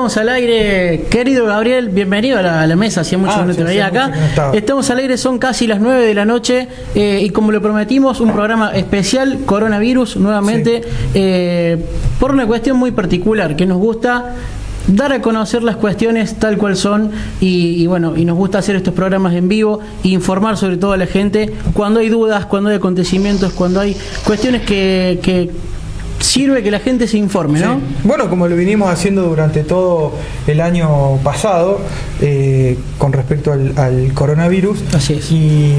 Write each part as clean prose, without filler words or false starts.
Estamos al aire, querido Gabriel, bienvenido a la mesa, hacía mucho que no te veía acá. Estamos al aire, son casi las 9 de la noche y como lo prometimos, un programa especial, coronavirus, nuevamente, por una cuestión muy particular, que nos gusta dar a conocer las cuestiones tal cual son y bueno, y nos gusta hacer estos programas en vivo e informar sobre todo a la gente cuando hay dudas, cuando hay acontecimientos, cuando hay cuestiones que sirve que la gente se informe, ¿no? Sí. Bueno, como lo vinimos haciendo durante todo el año pasado con respecto al coronavirus. Así es. Y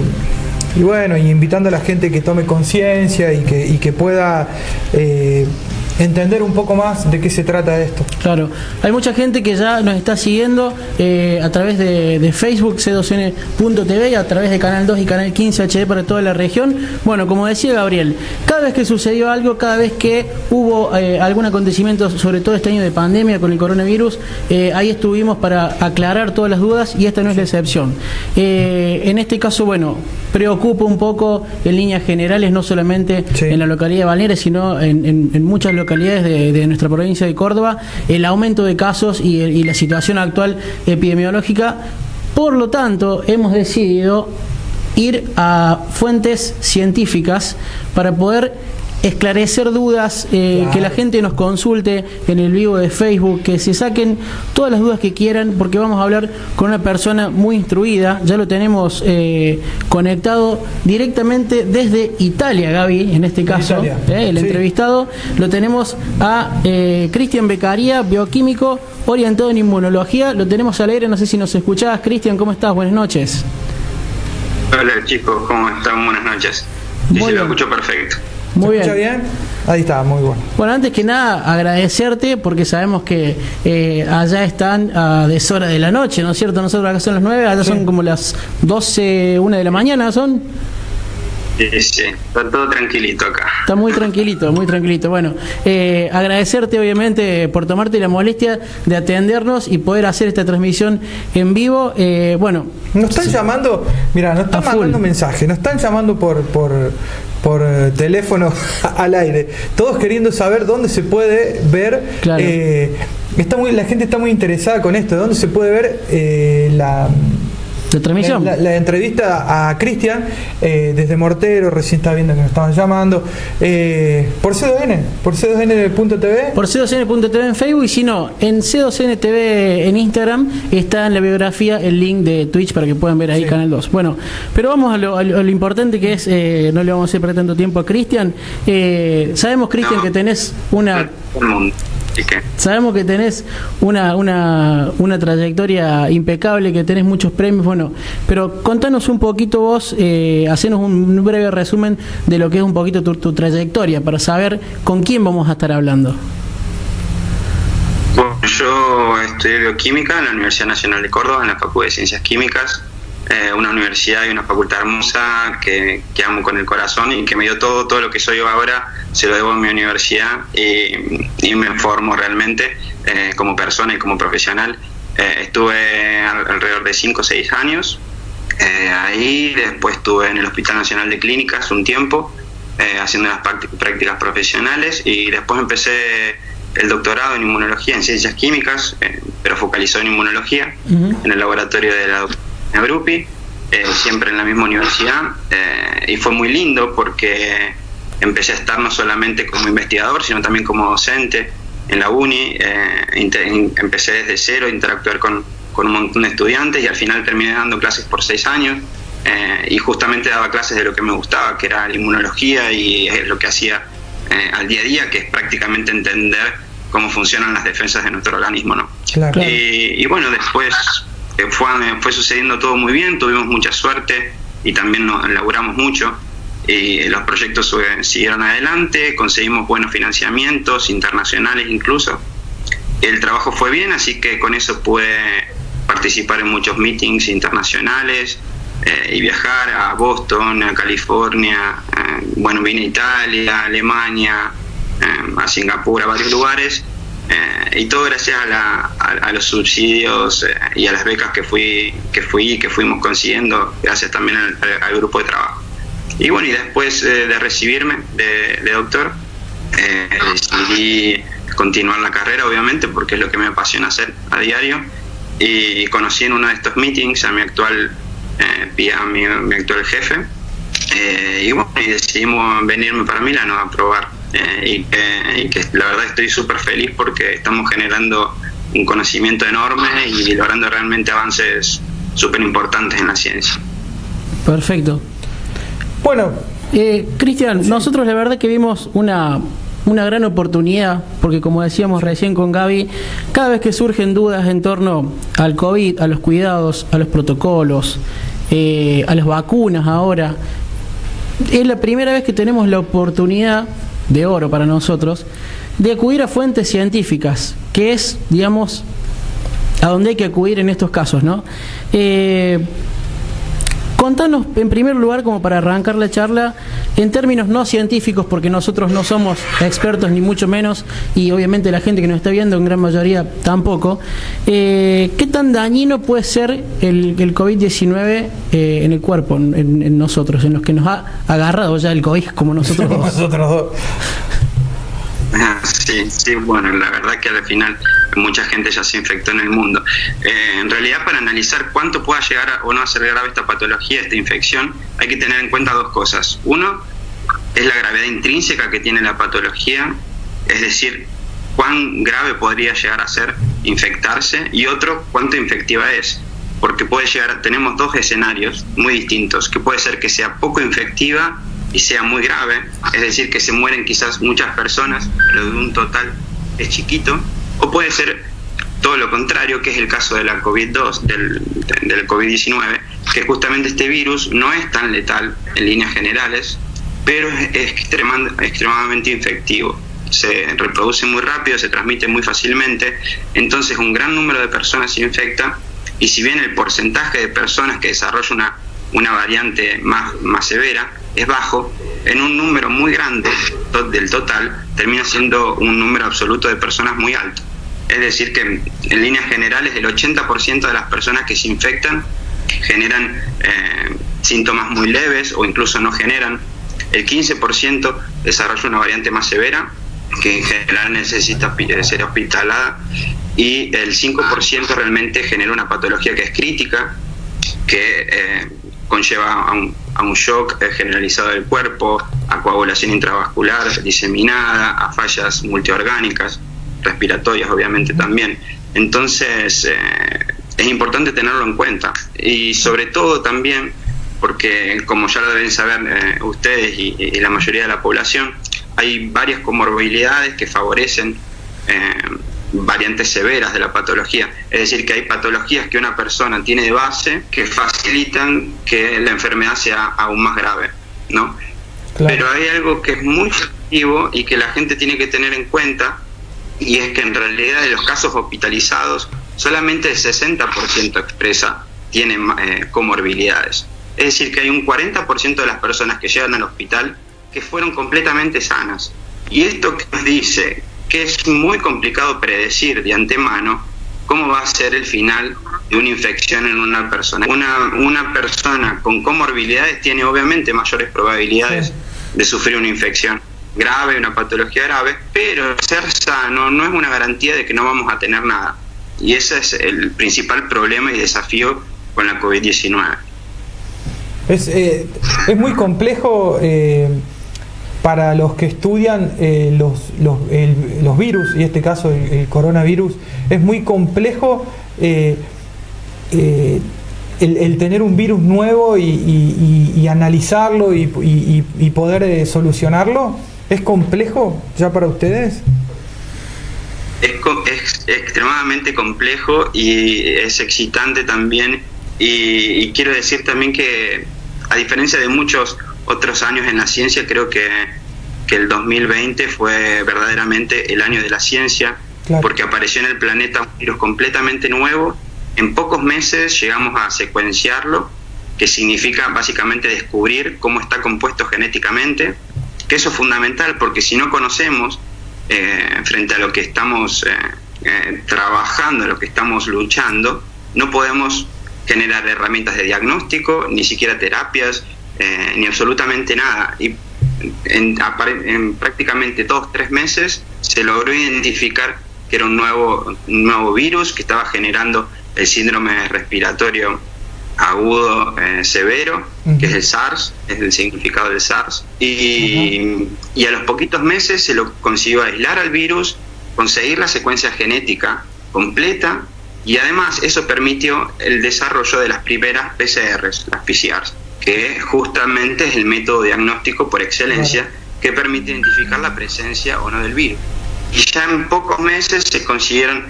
bueno, y invitando a la gente que tome conciencia y que pueda entender un poco más de qué se trata esto. Claro, hay mucha gente que ya nos está siguiendo a través de Facebook, c2n.tv, y a través de Canal 2 y Canal 15 HD para toda la región. Bueno, como decía Gabriel, cada vez que sucedió algo, cada vez que hubo algún acontecimiento, sobre todo este año de pandemia con el coronavirus, ahí estuvimos para aclarar todas las dudas y esta no es la excepción. En este caso, bueno, preocupa un poco en líneas generales, no solamente en la localidad de Balneares, sino en muchas localidades de nuestra provincia de Córdoba, el aumento de casos y la situación actual epidemiológica. Por lo tanto, hemos decidido ir a fuentes científicas para poder esclarecer dudas, que la gente nos consulte en el vivo de Facebook, que se saquen todas las dudas que quieran, porque vamos a hablar con una persona muy instruida. Ya lo tenemos conectado directamente desde Italia, Gaby, en este caso, el entrevistado. Lo tenemos a Cristian Beccaria, bioquímico orientado en inmunología. Lo tenemos al aire, no sé si nos escuchás. Cristian, ¿cómo estás? Buenas noches. Hola chicos, ¿cómo están? Buenas noches. Sí, lo escucho perfecto. Muy bien. ¿Se escucha bien? Ahí está, muy bueno. Bueno, antes que nada, agradecerte porque sabemos que allá están a deshora de la noche, ¿no es cierto? Nosotros acá son las 9, allá son como las 12, 1 de la mañana, ¿son? Sí, está todo tranquilito acá. Está muy tranquilito, muy tranquilito. Bueno, agradecerte obviamente por tomarte la molestia de atendernos y poder hacer esta transmisión en vivo. Bueno, nos están llamando, mira, nos están mandando mensajes, nos están llamando por teléfono al aire, todos queriendo saber dónde se puede ver. Claro. La gente está muy interesada con esto, dónde se puede ver la transmisión. La entrevista a Cristian desde Mortero, recién está viendo que nos estaban llamando. Por C2N, por C2N.tv. Por C2N.tv en Facebook, y si no, en C2N.tv en Instagram está en la biografía el link de Twitch para que puedan ver ahí Canal 2. Bueno, pero vamos a lo importante que es, no le vamos a hacer para tanto tiempo a Cristian. Sabemos, Cristian, que tenés una... Sabemos que tenés una trayectoria impecable, que tenés muchos premios, bueno, pero contanos un poquito vos, hacenos un breve resumen de lo que es un poquito tu trayectoria, para saber con quién vamos a estar hablando. Bueno, yo estudié bioquímica en la Universidad Nacional de Córdoba, en la Facultad de Ciencias Químicas, una universidad y una facultad hermosa que amo con el corazón y que me dio todo lo que soy yo ahora. Se lo debo a mi universidad y me formo realmente como persona y como profesional. Estuve alrededor de 5 o 6 años ahí. Después estuve en el Hospital Nacional de Clínicas un tiempo haciendo las prácticas profesionales, y después empecé el doctorado en inmunología, en ciencias químicas, pero focalizado en inmunología, en el laboratorio de la doctora Grupi, siempre en la misma universidad, y fue muy lindo porque empecé a estar no solamente como investigador, sino también como docente en la uni. Empecé desde cero a interactuar con un montón de estudiantes, y al final terminé dando clases por 6 años, y justamente daba clases de lo que me gustaba, que era la inmunología, y es lo que hacía al día a día, que es prácticamente entender cómo funcionan las defensas de nuestro organismo, ¿no? Claro. Y bueno, después fue sucediendo todo muy bien, tuvimos mucha suerte y también nos laburamos mucho, y los proyectos siguieron adelante, conseguimos buenos financiamientos internacionales incluso. El trabajo fue bien, así que con eso pude participar en muchos meetings internacionales y viajar a Boston, a California, bueno, vine a Italia, a Alemania, a Singapur, a varios lugares. Y todo gracias a los subsidios y a las becas que fuimos consiguiendo, gracias también al grupo de trabajo. Y bueno, y después de recibirme de doctor, decidí continuar la carrera, obviamente, porque es lo que me apasiona hacer a diario. Y conocí en uno de estos meetings a mi actual mi actual jefe, y bueno, y decidimos venirme para Milano a probar, y que la verdad estoy súper feliz porque estamos generando un conocimiento enorme y logrando realmente avances súper importantes en la ciencia. Perfecto. Bueno, Cristian, sí, nosotros la verdad que vimos una gran oportunidad, porque como decíamos recién con Gaby, cada vez que surgen dudas en torno al COVID, a los cuidados, a los protocolos, a las vacunas ahora, es la primera vez que tenemos la oportunidad de oro para nosotros de acudir a fuentes científicas, que es, digamos, a donde hay que acudir en estos casos, ¿no? Contanos, en primer lugar, como para arrancar la charla, en términos no científicos, porque nosotros no somos expertos ni mucho menos, y obviamente la gente que nos está viendo en gran mayoría tampoco, ¿qué tan dañino puede ser el COVID-19 en el cuerpo, en nosotros, en los que nos ha agarrado ya el COVID como nosotros dos? Nosotros dos. Sí, bueno, la verdad que al final mucha gente ya se infectó en el mundo. En realidad, para analizar cuánto pueda llegar o no a ser grave esta patología, esta infección, hay que tener en cuenta dos cosas. Uno es la gravedad intrínseca que tiene la patología, es decir, cuán grave podría llegar a ser infectarse, y otro, cuánto infectiva es, porque tenemos dos escenarios muy distintos, que puede ser que sea poco infectiva y sea muy grave, es decir, que se mueren quizás muchas personas, pero de un total es chiquito, o puede ser todo lo contrario, que es el caso de la COVID-2, del COVID-19, que justamente este virus no es tan letal en líneas generales, pero es extremadamente infectivo. Se reproduce muy rápido, se transmite muy fácilmente, entonces un gran número de personas se infecta, y si bien el porcentaje de personas que desarrolla una variante más severa es bajo, en un número muy grande del total termina siendo un número absoluto de personas muy alto. Es decir, que en líneas generales el 80% de las personas que se infectan generan síntomas muy leves o incluso no generan. El 15% desarrolla una variante más severa, que en general necesita ser hospitalada, y el 5% realmente genera una patología que es crítica, que conlleva a un shock generalizado del cuerpo, a coagulación intravascular diseminada, a fallas multiorgánicas, respiratorias obviamente también. Entonces es importante tenerlo en cuenta, y sobre todo también porque, como ya lo deben saber ustedes y la mayoría de la población, hay varias comorbilidades que favorecen variantes severas de la patología. Es decir, que hay patologías que una persona tiene de base que facilitan que la enfermedad sea aún más grave, ¿no? Claro. Pero hay algo que es muy activo y que la gente tiene que tener en cuenta, y es que en realidad de los casos hospitalizados solamente el 60% tienen comorbilidades. Es decir, que hay un 40% de las personas que llegan al hospital que fueron completamente sanas. Y esto que nos dice que es muy complicado predecir de antemano cómo va a ser el final de una infección en una persona. Una persona con comorbilidades tiene obviamente mayores probabilidades de sufrir una infección grave, una patología grave, pero ser sano no es una garantía de que no vamos a tener nada. Y ese es el principal problema y desafío con la COVID-19. Es muy complejo para los que estudian los virus, y en este caso el coronavirus, es muy complejo el tener un virus nuevo y analizarlo y poder solucionarlo. ¿Es complejo ya para ustedes? Es extremadamente complejo y es excitante también, y quiero decir también que, a diferencia de muchos otros años en la ciencia, creo que el 2020 fue verdaderamente el año de la ciencia, claro, porque apareció en el planeta un virus completamente nuevo. En pocos meses llegamos a secuenciarlo, que significa básicamente descubrir cómo está compuesto genéticamente, que eso es fundamental, porque si no conocemos frente a lo que estamos trabajando, lo que estamos luchando, no podemos generar herramientas de diagnóstico, ni siquiera terapias, ni absolutamente nada. Y en prácticamente 2-3 meses se logró identificar que era un nuevo virus que estaba generando el síndrome respiratorio agudo severo, que es el SARS, es el significado del SARS, y a los poquitos meses se lo consiguió aislar al virus, conseguir la secuencia genética completa, y además eso permitió el desarrollo de las primeras PCRs, las PCRs, que justamente es el método diagnóstico por excelencia que permite identificar la presencia o no del virus. Y ya en pocos meses se consiguieron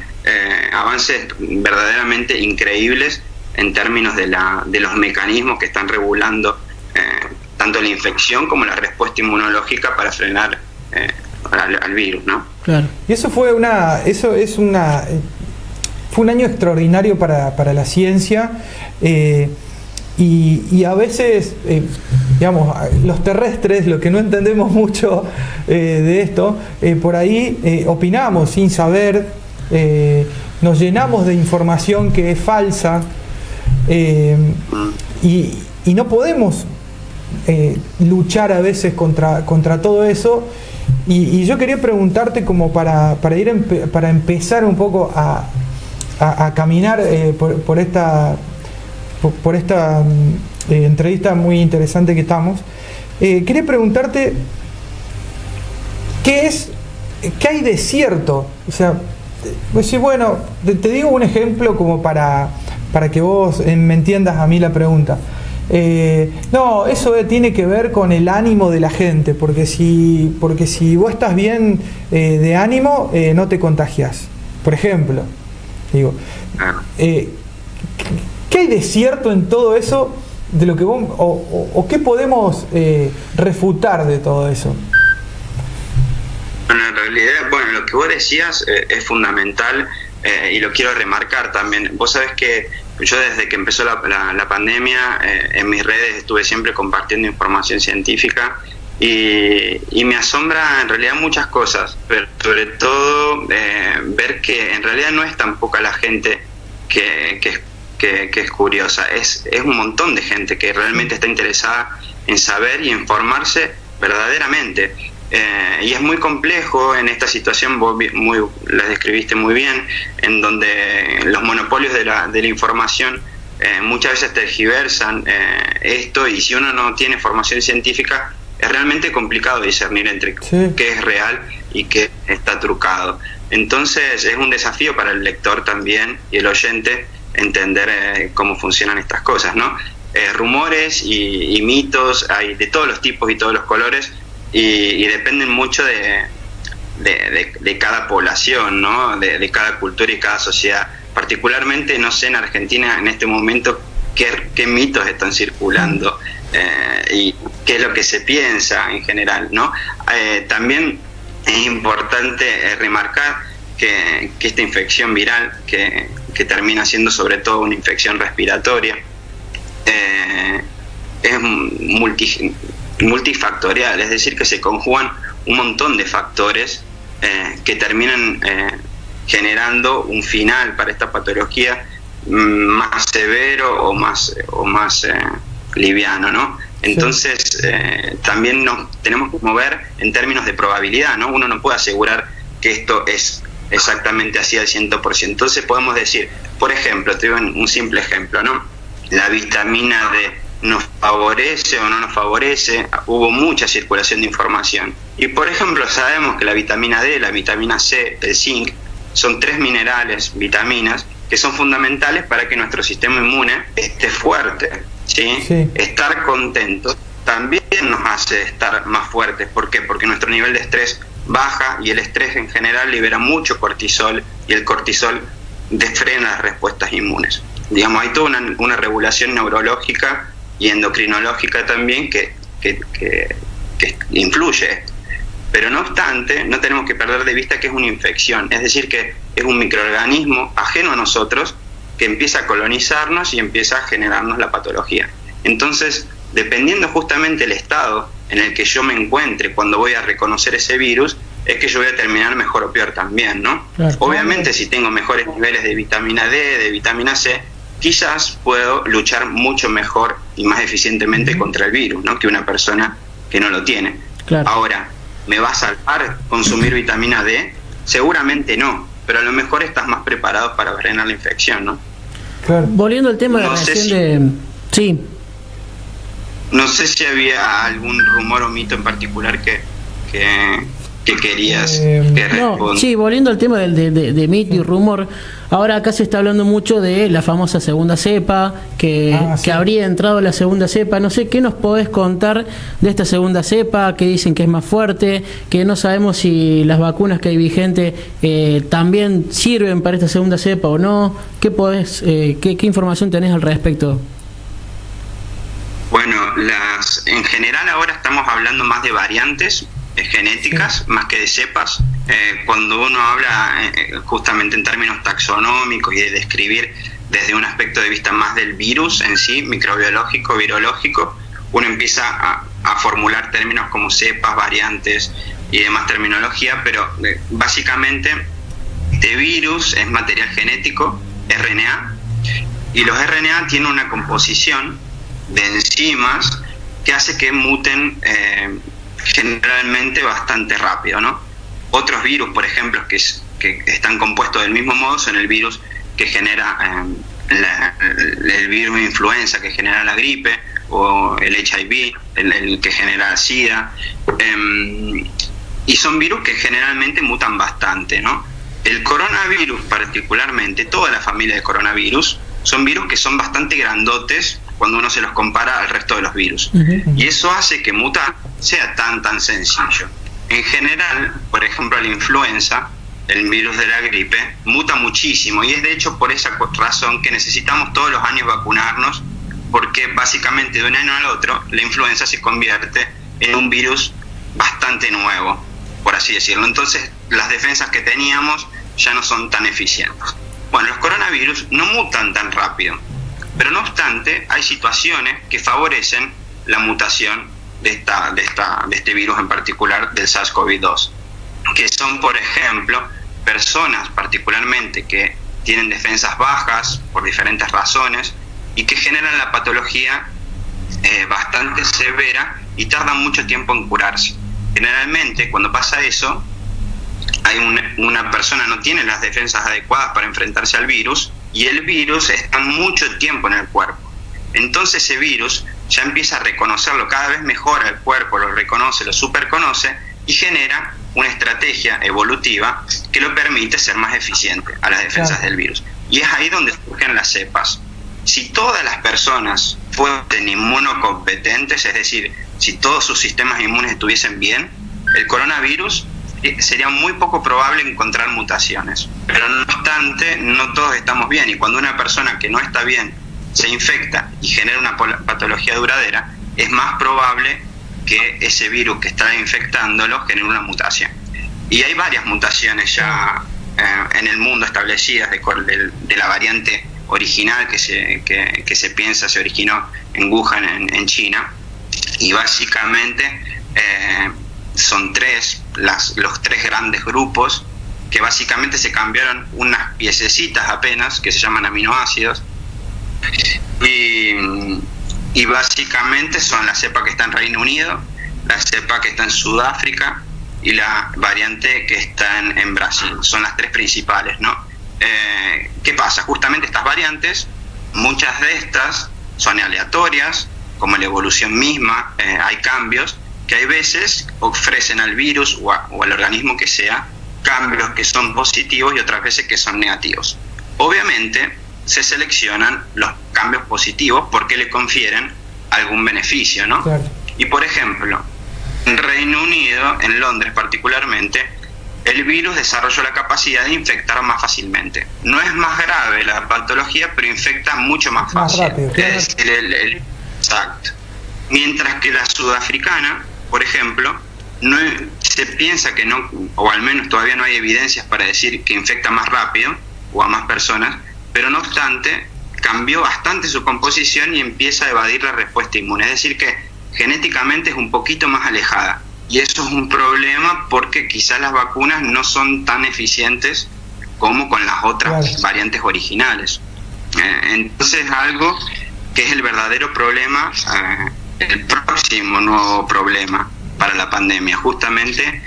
avances verdaderamente increíbles en términos de los mecanismos que están regulando tanto la infección como la respuesta inmunológica para frenar al virus, ¿no? Claro. Y eso fue un año extraordinario para la ciencia, y a veces, digamos, los terrestres, lo que no entendemos mucho de esto, por ahí opinamos sin saber, nos llenamos de información que es falsa, y no podemos luchar a veces contra todo eso. Y yo quería preguntarte, como para empezar un poco a caminar por esta entrevista muy interesante que estamos, quería preguntarte ¿qué hay de cierto? O sea, pues sí, bueno, te digo un ejemplo como para que vos me entiendas a mí la pregunta. No, eso tiene que ver con el ánimo de la gente, porque si vos estás bien de ánimo, no te contagias, por ejemplo. Digo, ¿qué hay de cierto en todo eso, de lo que vos, o qué podemos refutar de todo eso? Bueno, en realidad, lo que vos decías es fundamental, y lo quiero remarcar también. Vos sabés que yo, desde que empezó la pandemia, en mis redes estuve siempre compartiendo información científica, y me asombra en realidad muchas cosas, pero sobre todo ver que en realidad no es tan poca la gente que es curiosa, es un montón de gente que realmente está interesada en saber y en formarse verdaderamente. Y es muy complejo en esta situación, vos la describiste muy bien, en donde los monopolios de la información muchas veces tergiversan esto, y si uno no tiene formación científica es realmente complicado discernir entre qué es real y qué está trucado. Entonces es un desafío para el lector también y el oyente entender cómo funcionan estas cosas, ¿no? Rumores y mitos hay de todos los tipos y todos los colores, y dependen mucho de cada población, ¿no? De cada cultura y cada sociedad. Particularmente, no sé en Argentina en este momento qué mitos están circulando y qué es lo que se piensa en general, ¿no? También es importante remarcar que esta infección viral, que termina siendo sobre todo una infección respiratoria, es multifactorial, es decir, que se conjugan un montón de factores que terminan generando un final para esta patología más severo o más liviano, ¿no? Entonces también nos tenemos que mover en términos de probabilidad, ¿no? Uno no puede asegurar que esto es exactamente así al 100%. Entonces podemos decir, por ejemplo, te doy un simple ejemplo, ¿no? La vitamina D nos favorece o no nos favorece. Hubo mucha circulación de información. Y por ejemplo, sabemos que la vitamina D, la vitamina C, el zinc, son 3 minerales, vitaminas, que son fundamentales para que nuestro sistema inmune esté fuerte, ¿sí? Estar contentos también nos hace estar más fuertes. ¿Por qué? Porque nuestro nivel de estrés baja, y el estrés en general libera mucho cortisol, y el cortisol frena las respuestas inmunes. Digamos, hay toda una regulación neurológica y endocrinológica también que influye. Pero no obstante, no tenemos que perder de vista que es una infección, es decir, que es un microorganismo ajeno a nosotros que empieza a colonizarnos y empieza a generarnos la patología. Entonces, dependiendo justamente del estado en el que yo me encuentre cuando voy a reconocer ese virus, es que yo voy a terminar mejor o peor también, ¿no? Claro. Obviamente, si tengo mejores niveles de vitamina D, de vitamina C, quizás puedo luchar mucho mejor y más eficientemente contra el virus, ¿no? Que una persona que no lo tiene. Claro. Ahora, ¿Me va a salvar consumir vitamina D? Seguramente no, pero a lo mejor estás más preparado para frenar la infección, ¿no? Claro. Volviendo al tema Sí. No sé si había algún rumor o mito en particular que querías que responda. Sí, volviendo al tema de mito y rumor, ahora acá se está hablando mucho de la famosa segunda cepa, que habría entrado la segunda cepa. No sé, ¿qué nos podés contar de esta segunda cepa? Que dicen que es más fuerte, que no sabemos si las vacunas que hay vigentes también sirven para esta segunda cepa o no. ¿Qué información tenés al respecto? Bueno, en general ahora estamos hablando más de variantes genéticas más que de cepas. Cuando uno habla justamente en términos taxonómicos y de describir desde un aspecto de vista más del virus en sí, microbiológico, virológico, uno empieza a formular términos como cepas, variantes y demás terminología, pero básicamente de virus es material genético, RNA, y los RNA tienen una composición de enzimas que hace que muten generalmente bastante rápido, ¿no? Otros virus, por ejemplo, que están compuestos del mismo modo, son el virus que genera el virus de influenza, que genera la gripe, o el HIV, el que genera SIDA, y son virus que generalmente mutan bastante, ¿no? El coronavirus particularmente, toda la familia de coronavirus, son virus que son bastante grandotes cuando uno se los compara al resto de los virus. Y eso hace que mutar sea tan sencillo. En general, por ejemplo, la influenza, el virus de la gripe, muta muchísimo, y es de hecho por esa razón que necesitamos todos los años vacunarnos, porque básicamente de un año al otro la influenza se convierte en un virus bastante nuevo, por así decirlo. Entonces las defensas que teníamos ya no son tan eficientes. Bueno, los coronavirus no mutan tan rápido, pero no obstante hay situaciones que favorecen la mutación de este virus en particular, del SARS-CoV-2, que son, por ejemplo, personas particularmente que tienen defensas bajas por diferentes razones y que generan la patología bastante severa y tardan mucho tiempo en curarse. Generalmente cuando pasa eso, una persona no tiene las defensas adecuadas para enfrentarse al virus, y el virus está mucho tiempo en el cuerpo. Entonces ese virus ya empieza a reconocerlo cada vez mejor al cuerpo, lo reconoce, lo superconoce y genera una estrategia evolutiva que lo permite ser más eficiente a las defensas del virus. Y es ahí donde surgen las cepas. Si todas las personas fuesen inmunocompetentes, es decir, si todos sus sistemas inmunes estuviesen bien, el coronavirus sería muy poco probable encontrar mutaciones. Pero no obstante, no todos estamos bien, y cuando una persona que no está bien se infecta y genera una patología duradera, es más probable que ese virus que está infectándolo genere una mutación. Y hay varias mutaciones ya en el mundo establecidas de la variante original que se piensa se originó en Wuhan, en China, y básicamente son los tres grandes grupos que básicamente se cambiaron unas piececitas apenas, que se llaman aminoácidos, y básicamente son la cepa que está en Reino Unido, la cepa que está en Sudáfrica y la variante que está en Brasil. Son las tres principales, ¿no? ¿Qué pasa? Justamente estas variantes, muchas de estas son aleatorias, como la evolución misma, hay cambios que hay veces ofrecen al virus o al organismo que sea cambios que son positivos y otras veces que son negativos. Obviamente se seleccionan los cambios positivos porque le confieren algún beneficio, ¿no? Claro. Y por ejemplo, en Reino Unido, en Londres particularmente, el virus desarrolló la capacidad de infectar más fácilmente. No es más grave la patología, pero infecta mucho más fácil. Más rápido, claro. Es decir, exacto. Mientras que la sudafricana, por ejemplo, no se piensa que no, o al menos todavía no hay evidencias para decir que infecta más rápido o a más personas, pero no obstante cambió bastante su composición y empieza a evadir la respuesta inmune. Es decir que genéticamente es un poquito más alejada, y eso es un problema porque quizás las vacunas no son tan eficientes como con las otras variantes originales. Entonces algo que es el verdadero problema, el próximo nuevo problema para la pandemia, justamente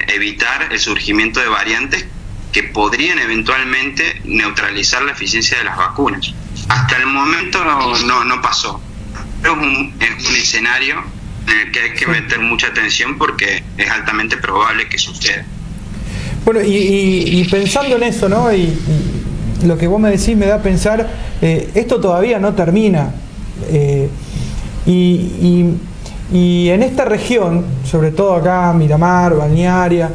evitar el surgimiento de variantes que podrían eventualmente neutralizar la eficiencia de las vacunas. Hasta el momento no pasó. Es un escenario en el que hay que meter mucha atención porque es altamente probable que suceda. Bueno, y pensando en eso, ¿no? Y lo que vos me decís me da a pensar, esto todavía no termina. Y en esta región, sobre todo acá, Miramar, Balnearia,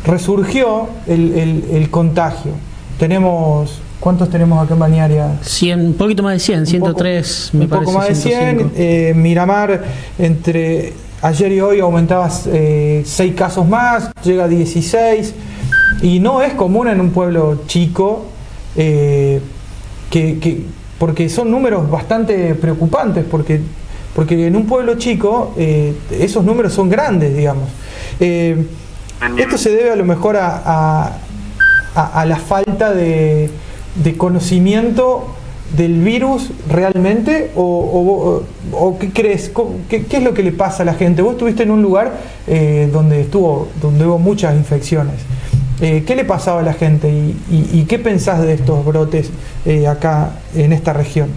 resurgió el contagio. ¿Cuántos tenemos acá en Balnearia? 100, un poquito más de 100, 103, me parece. Un poco más de 100. Miramar, entre ayer y hoy aumentaba 6 casos más, llega a 16. Y no es común en un pueblo chico, porque son números bastante preocupantes, porque en un pueblo chico esos números son grandes, digamos. Esto se debe a lo mejor a la falta de conocimiento del virus realmente, o ¿qué crees? ¿Qué es lo que le pasa a la gente? Vos estuviste en un lugar donde hubo muchas infecciones. ¿Qué le pasaba a la gente y qué pensás de estos brotes acá en esta región?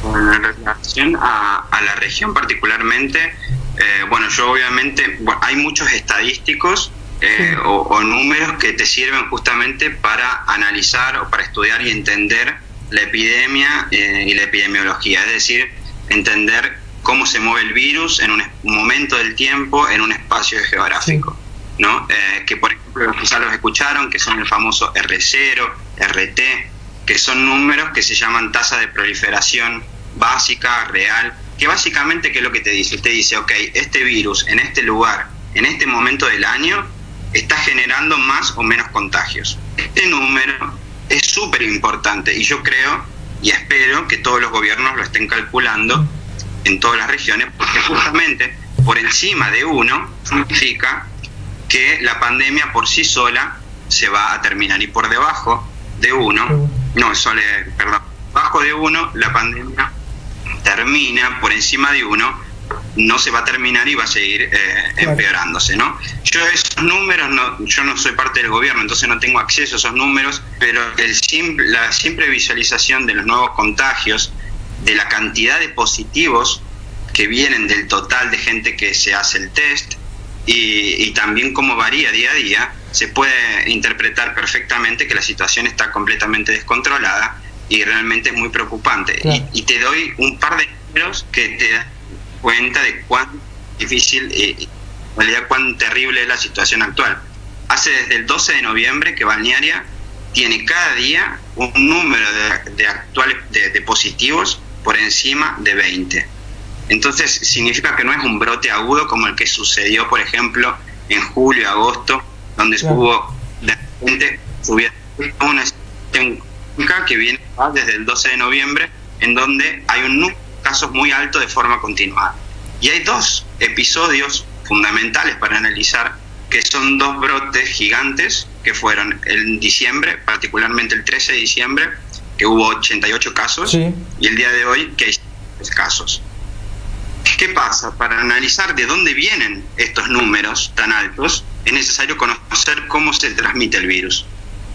Bueno, en relación a la región particularmente, yo obviamente, hay muchos estadísticos o números que te sirven justamente para analizar o para estudiar y entender la epidemia y la epidemiología, es decir, entender cómo se mueve el virus en un momento del tiempo, en un espacio geográfico. Sí. ¿No? Que por ejemplo quizás los escucharon, que son el famoso R0, RT, que son números que se llaman tasa de proliferación básica, real, que básicamente, ¿qué es lo que te dice? Te dice, ok, este virus en este lugar, en este momento del año, está generando más o menos contagios. Este número es súper importante y yo creo y espero que todos los gobiernos lo estén calculando en todas las regiones, porque justamente por encima de 1 significa que la pandemia por sí sola se va a terminar, y por debajo de 1, bajo de 1 la pandemia termina, por encima de 1 no se va a terminar y va a seguir empeorándose, ¿no? Yo esos números, yo no soy parte del gobierno, entonces no tengo acceso a esos números, pero la simple visualización de los nuevos contagios, de la cantidad de positivos que vienen del total de gente que se hace el test, y también cómo varía día a día, se puede interpretar perfectamente que la situación está completamente descontrolada y realmente es muy preocupante. Claro. Y te doy un par de números que te dan cuenta de cuán difícil y en realidad cuán terrible es la situación actual. Hace desde el 12 de noviembre que Balnearia tiene cada día un número de positivos por encima de 20. Entonces significa que no es un brote agudo como el que sucedió, por ejemplo, en julio, agosto, donde hubo de repente una situación que viene desde el 12 de noviembre, en donde hay un número de casos muy alto de forma continuada. Y hay 2 episodios fundamentales para analizar, que son 2 brotes gigantes que fueron en diciembre, particularmente el 13 de diciembre, que hubo 88 casos, sí, y el día de hoy que hay 3 casos. ¿Qué pasa? Para analizar de dónde vienen estos números tan altos, es necesario conocer cómo se transmite el virus.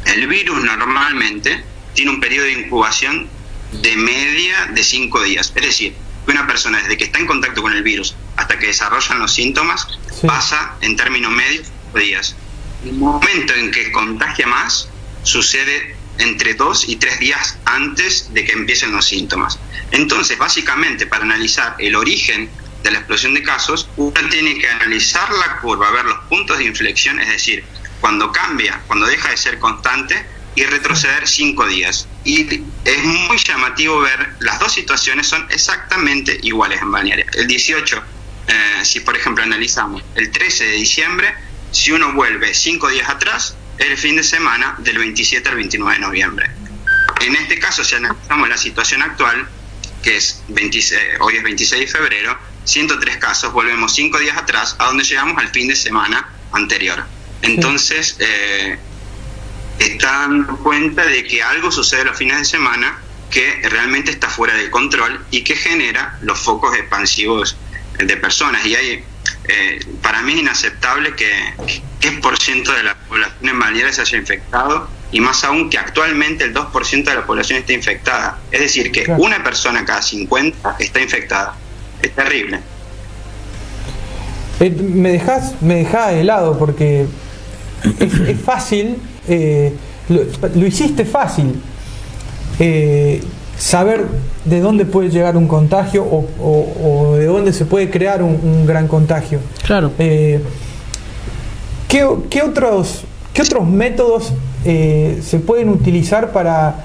El virus normalmente tiene un periodo de incubación de media de 5 días. Es decir, que una persona desde que está en contacto con el virus hasta que desarrollan los síntomas, sí, pasa en términos medios 5 días. El momento en que contagia más sucede entre 2 y 3 días antes de que empiecen los síntomas. Entonces, básicamente, para analizar el origen de la explosión de casos, uno tiene que analizar la curva, ver los puntos de inflexión, es decir, cuando cambia, cuando deja de ser constante, y retroceder 5 días. Y es muy llamativo ver, las 2 situaciones son exactamente iguales en Balnearia. El 18, si por ejemplo analizamos el 13 de diciembre, si uno vuelve 5 días atrás, es el fin de semana del 27 al 29 de noviembre. En este caso, si analizamos la situación actual, que es hoy es 26 de febrero, 103 casos, volvemos 5 días atrás, a donde llegamos al fin de semana anterior. Entonces, está dando cuenta de que algo sucede los fines de semana que realmente está fuera de control y que genera los focos expansivos de personas. Y hay, para mí es inaceptable que 10% de la población en Balneario se haya infectado, y más aún que actualmente el 2% de la población esté infectada. Es decir, que una persona cada 50 está infectada. Es terrible. Me dejás helado, porque es fácil, lo hiciste fácil, saber de dónde puede llegar un contagio o de dónde se puede crear un gran contagio. Claro. ¿Qué otros métodos se pueden utilizar para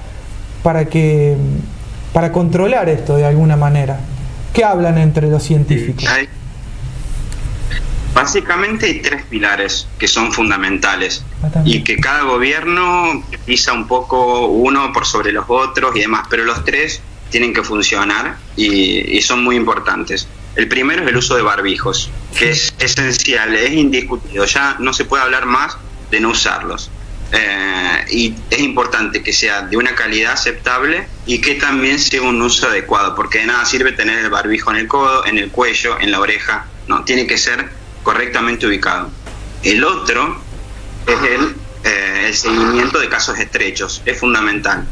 controlar esto de alguna manera? ¿Qué hablan entre los científicos? Básicamente hay 3 pilares que son fundamentales y que cada gobierno pisa un poco uno por sobre los otros y demás, pero los 3 tienen que funcionar y son muy importantes. El primero es el uso de barbijos, que es esencial, es indiscutido, ya no se puede hablar más de no usarlos. Y es importante que sea de una calidad aceptable y que también sea un uso adecuado, porque de nada sirve tener el barbijo en el codo, en el cuello, en la oreja, no, tiene que ser correctamente ubicado. El otro es el seguimiento de casos estrechos, es fundamental.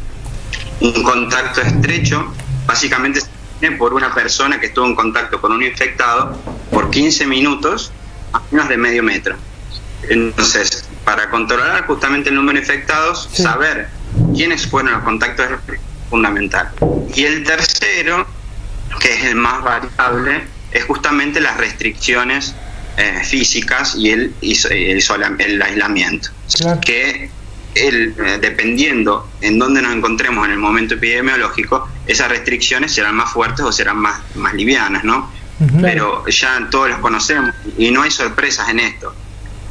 Un contacto estrecho básicamente se tiene por una persona que estuvo en contacto con un infectado por 15 minutos a menos de medio metro. Entonces, para controlar justamente el número de infectados, saber quiénes fueron los contactos es fundamental. Y el tercero, que es el más variable, es justamente las restricciones físicas y el aislamiento. Claro. Que dependiendo en dónde nos encontremos en el momento epidemiológico, esas restricciones serán más fuertes o serán más livianas, ¿no? Uh-huh. Pero ya todos los conocemos y no hay sorpresas en esto.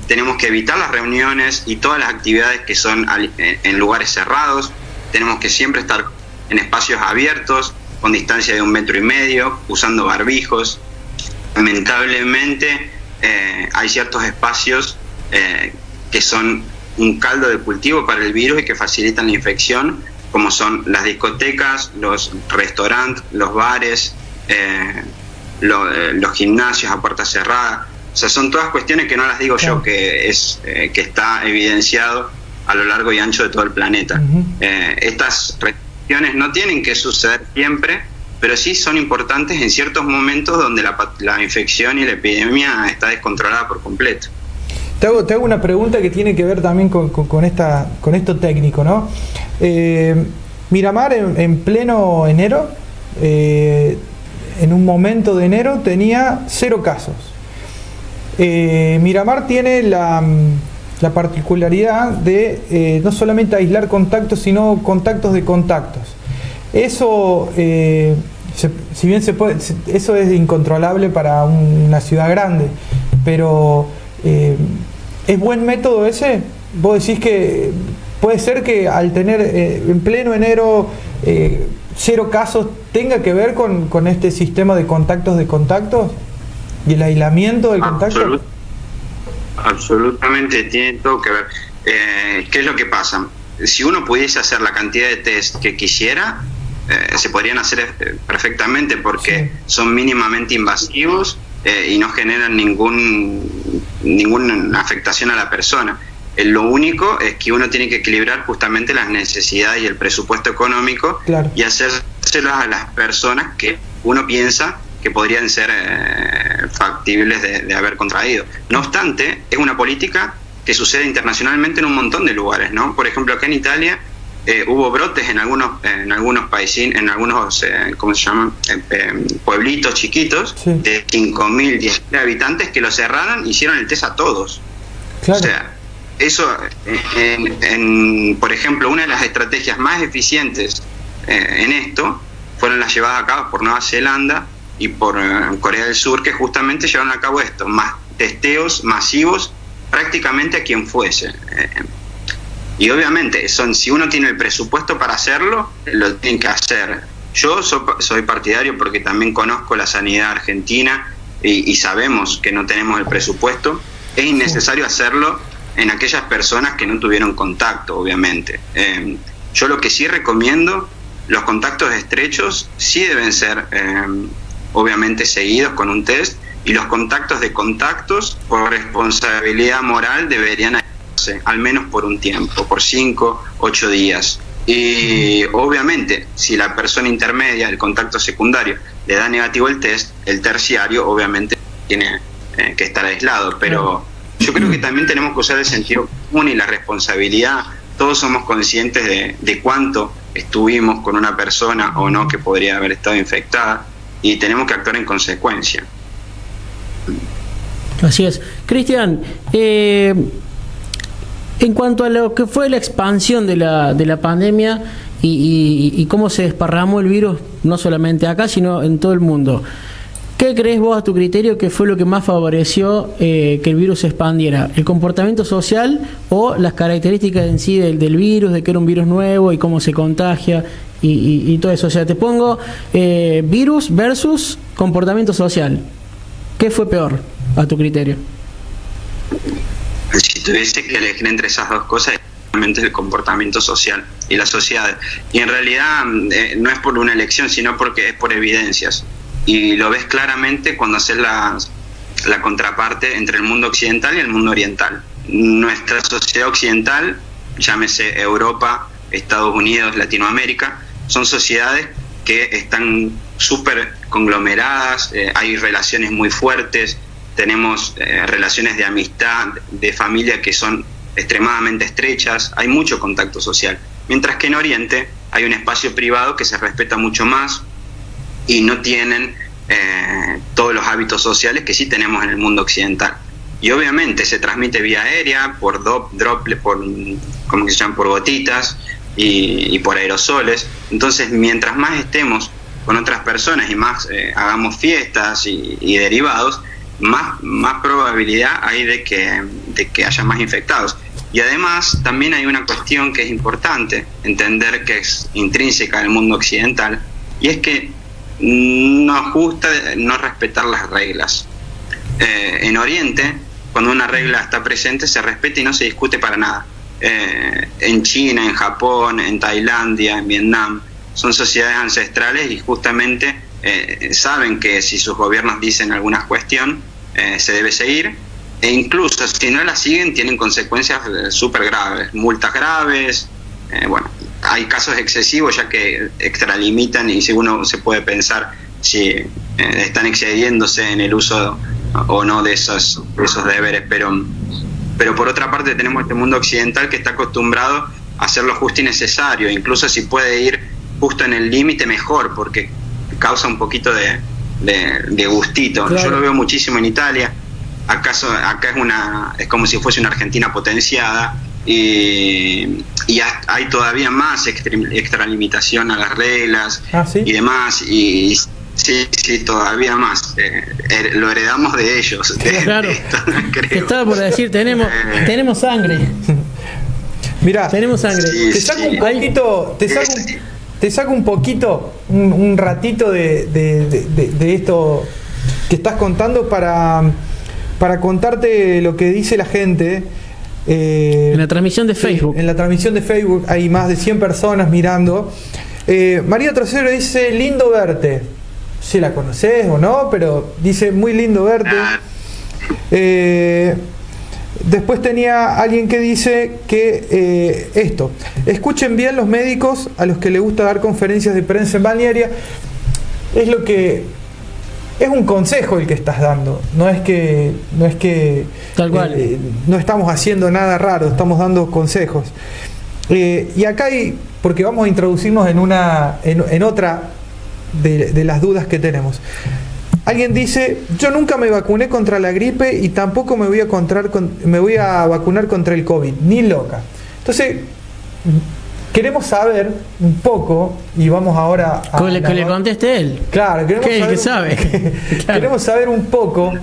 Tenemos que evitar las reuniones y todas las actividades que son en lugares cerrados. Tenemos que siempre estar en espacios abiertos, con distancia de 1,5 metros, usando barbijos. Lamentablemente hay ciertos espacios que son un caldo de cultivo para el virus y que facilitan la infección, como son las discotecas, los restaurantes, los bares, los gimnasios a puerta cerrada. O sea, son todas cuestiones que no las digo yo, que está evidenciado a lo largo y ancho de todo el planeta. Uh-huh. Estas restricciones no tienen que suceder siempre, pero sí son importantes en ciertos momentos donde la infección y la epidemia está descontrolada por completo. Te hago una pregunta que tiene que ver también con esto técnico, ¿no? Miramar en pleno enero, en un momento de enero, tenía 0 casos. Miramar tiene la particularidad de no solamente aislar contactos, sino contactos de contactos. Eso, si bien eso es incontrolable para una ciudad grande, pero ¿es buen método ese? ¿Vos decís que puede ser que al tener en pleno enero 0 casos tenga que ver con este sistema de contactos y el aislamiento del contacto? Absolutamente, tiene todo que ver. ¿Qué es lo que pasa? Si uno pudiese hacer la cantidad de test que quisiera, se podrían hacer perfectamente, porque son mínimamente invasivos y no generan ninguna afectación a la persona. Lo único es que uno tiene que equilibrar justamente las necesidades y el presupuesto económico, y hacérselas a las personas que uno piensa que podrían ser factibles de haber contraído. No obstante, es una política que sucede internacionalmente en un montón de lugares, ¿no? Por ejemplo, acá en Italia hubo brotes en algunos países, en algunos ¿cómo se llaman? Pueblitos chiquitos, de 5.000, 10.000 habitantes, que lo cerraron, hicieron el test a todos. Claro. O sea, eso, por ejemplo, una de las estrategias más eficientes en esto fueron las llevadas a cabo por Nueva Zelanda y por Corea del Sur, que justamente llevaron a cabo esto, más testeos masivos prácticamente a quien fuese. Y obviamente, si uno tiene el presupuesto para hacerlo, lo tienen que hacer. Yo soy partidario, porque también conozco la sanidad argentina y sabemos que no tenemos el presupuesto. Es innecesario hacerlo en aquellas personas que no tuvieron contacto, obviamente. Yo lo que sí recomiendo Los contactos estrechos sí deben ser obviamente seguidos con un test, y los contactos de contactos por responsabilidad moral deberían hacerse al menos por un tiempo, por 5, 8 días. Y obviamente si la persona intermedia, el contacto secundario, le da negativo el test, el terciario obviamente tiene que estar aislado, pero yo creo que también tenemos que usar el sentido común y la responsabilidad. Todos somos conscientes de cuánto estuvimos con una persona o no que podría haber estado infectada, y tenemos que actuar en consecuencia. Así es. Cristian, en cuanto a lo que fue la expansión de la pandemia y cómo se desparramó el virus, no solamente acá, sino en todo el mundo, ¿qué crees vos, a tu criterio, que fue lo que más favoreció que el virus se expandiera? ¿El comportamiento social o las características en sí del virus, de que era un virus nuevo y cómo se contagia y todo eso? O sea, te pongo virus versus comportamiento social. ¿Qué fue peor, a tu criterio? Si tuviese que elegir entre esas dos cosas, realmente el comportamiento social y la sociedad. Y en realidad no es por una elección, sino porque es por evidencias. Y lo ves claramente cuando haces la contraparte entre el mundo occidental y el mundo oriental. Nuestra sociedad occidental, llámese Europa, Estados Unidos, Latinoamérica, son sociedades que están súper conglomeradas, hay relaciones muy fuertes, tenemos relaciones de amistad, de familia que son extremadamente estrechas, hay mucho contacto social. Mientras que en Oriente hay un espacio privado que se respeta mucho más y no tienen todos los hábitos sociales que sí tenemos en el mundo occidental. Y obviamente se transmite vía aérea, por droplets, ¿cómo se llaman? Por gotitas y por aerosoles. Entonces, mientras más estemos con otras personas y más hagamos fiestas y derivados, más probabilidad hay de que haya más infectados. Y además también hay una cuestión que es importante entender, que es intrínseca del mundo occidental, y es que nos gusta no respetar las reglas. En Oriente, cuando una regla está presente, se respeta y no se discute para nada. En China, en Japón, en Tailandia, en Vietnam, son sociedades ancestrales y justamente saben que si sus gobiernos dicen alguna cuestión, se debe seguir, e incluso si no la siguen tienen consecuencias súper graves, multas graves. Bueno, hay casos excesivos ya que extralimitan, y si uno se puede pensar si están excediéndose en el uso o no de esos deberes, pero por otra parte tenemos este mundo occidental que está acostumbrado a hacer lo justo y necesario, incluso si puede ir justo en el límite mejor, porque causa un poquito de gustito. Claro. Yo lo veo muchísimo en Italia. Acá es como si fuese una Argentina potenciada, y hay todavía más extralimitación a las reglas. ¿Sí? Y demás, y sí, todavía más. Lo heredamos de ellos. Claro. Creo. Estaba por decir, tenemos sangre. Mirá, tenemos sangre. Sí, te saco un poquito, te saco un poquito, un ratito de esto que estás contando para contarte lo que dice la gente. En la transmisión de Facebook. En la transmisión de Facebook hay más de 100 personas mirando. María Trocero dice: lindo verte. Si la conoces o no, pero dice: muy lindo verte. Después tenía alguien que dice que escuchen bien los médicos a los que les gusta dar conferencias de prensa en Balnearia. Es un consejo el que estás dando, no es que tal cual. No estamos haciendo nada raro, estamos dando consejos. Y acá porque vamos a introducirnos en otra de las dudas que tenemos. Alguien dice: yo nunca me vacuné contra la gripe y tampoco me voy a vacunar contra el COVID, ni loca. Entonces, queremos saber un poco, y vamos ahora a... Que le conteste él. Claro, que sabe. Claro. Queremos saber un poco,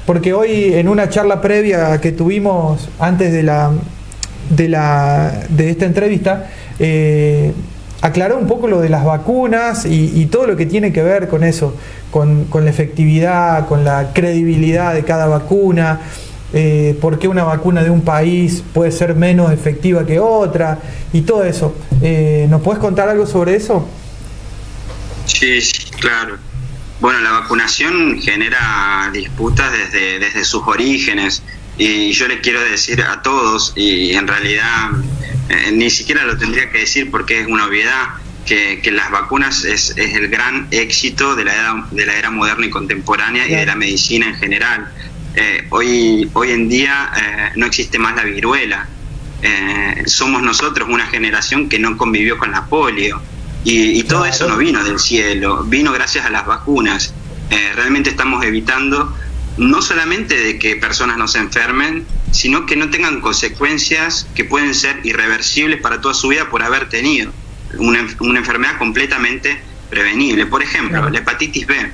porque hoy en una charla previa que tuvimos antes de esta entrevista, aclaró un poco lo de las vacunas y todo lo que tiene que ver con eso, con la efectividad, con la credibilidad de cada vacuna. por qué una vacuna de un país puede ser menos efectiva que otra y todo eso. ¿Nos puedes contar algo sobre eso? Sí, claro. Bueno, la vacunación genera disputas desde sus orígenes, y yo les quiero decir a todos, y en realidad ni siquiera lo tendría que decir porque es una obviedad, que las vacunas es el gran éxito de la era moderna y contemporánea, y de la medicina en general. Hoy en día no existe más la viruela. Somos nosotros una generación que no convivió con la polio, y todo eso no vino del cielo, vino gracias a las vacunas. Realmente estamos evitando no solamente de que personas no se enfermen, sino que no tengan consecuencias que pueden ser irreversibles para toda su vida por haber tenido una enfermedad completamente prevenible. Por ejemplo, la hepatitis B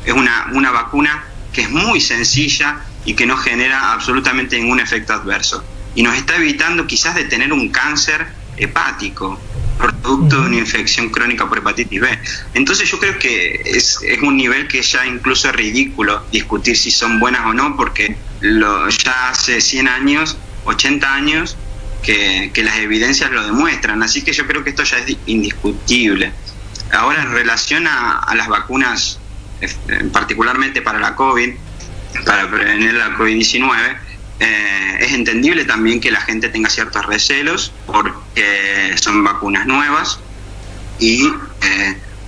es una vacuna que es muy sencilla y que no genera absolutamente ningún efecto adverso, y nos está evitando quizás de tener un cáncer hepático producto de una infección crónica por hepatitis B. Entonces yo creo que es un nivel que ya incluso es ridículo discutir si son buenas o no, porque ya hace 100 años, 80 años que las evidencias lo demuestran. Así que yo creo que esto ya es indiscutible. Ahora, en relación a las vacunas, particularmente para la COVID, para prevenir la COVID-19, es entendible también que la gente tenga ciertos recelos porque son vacunas nuevas, y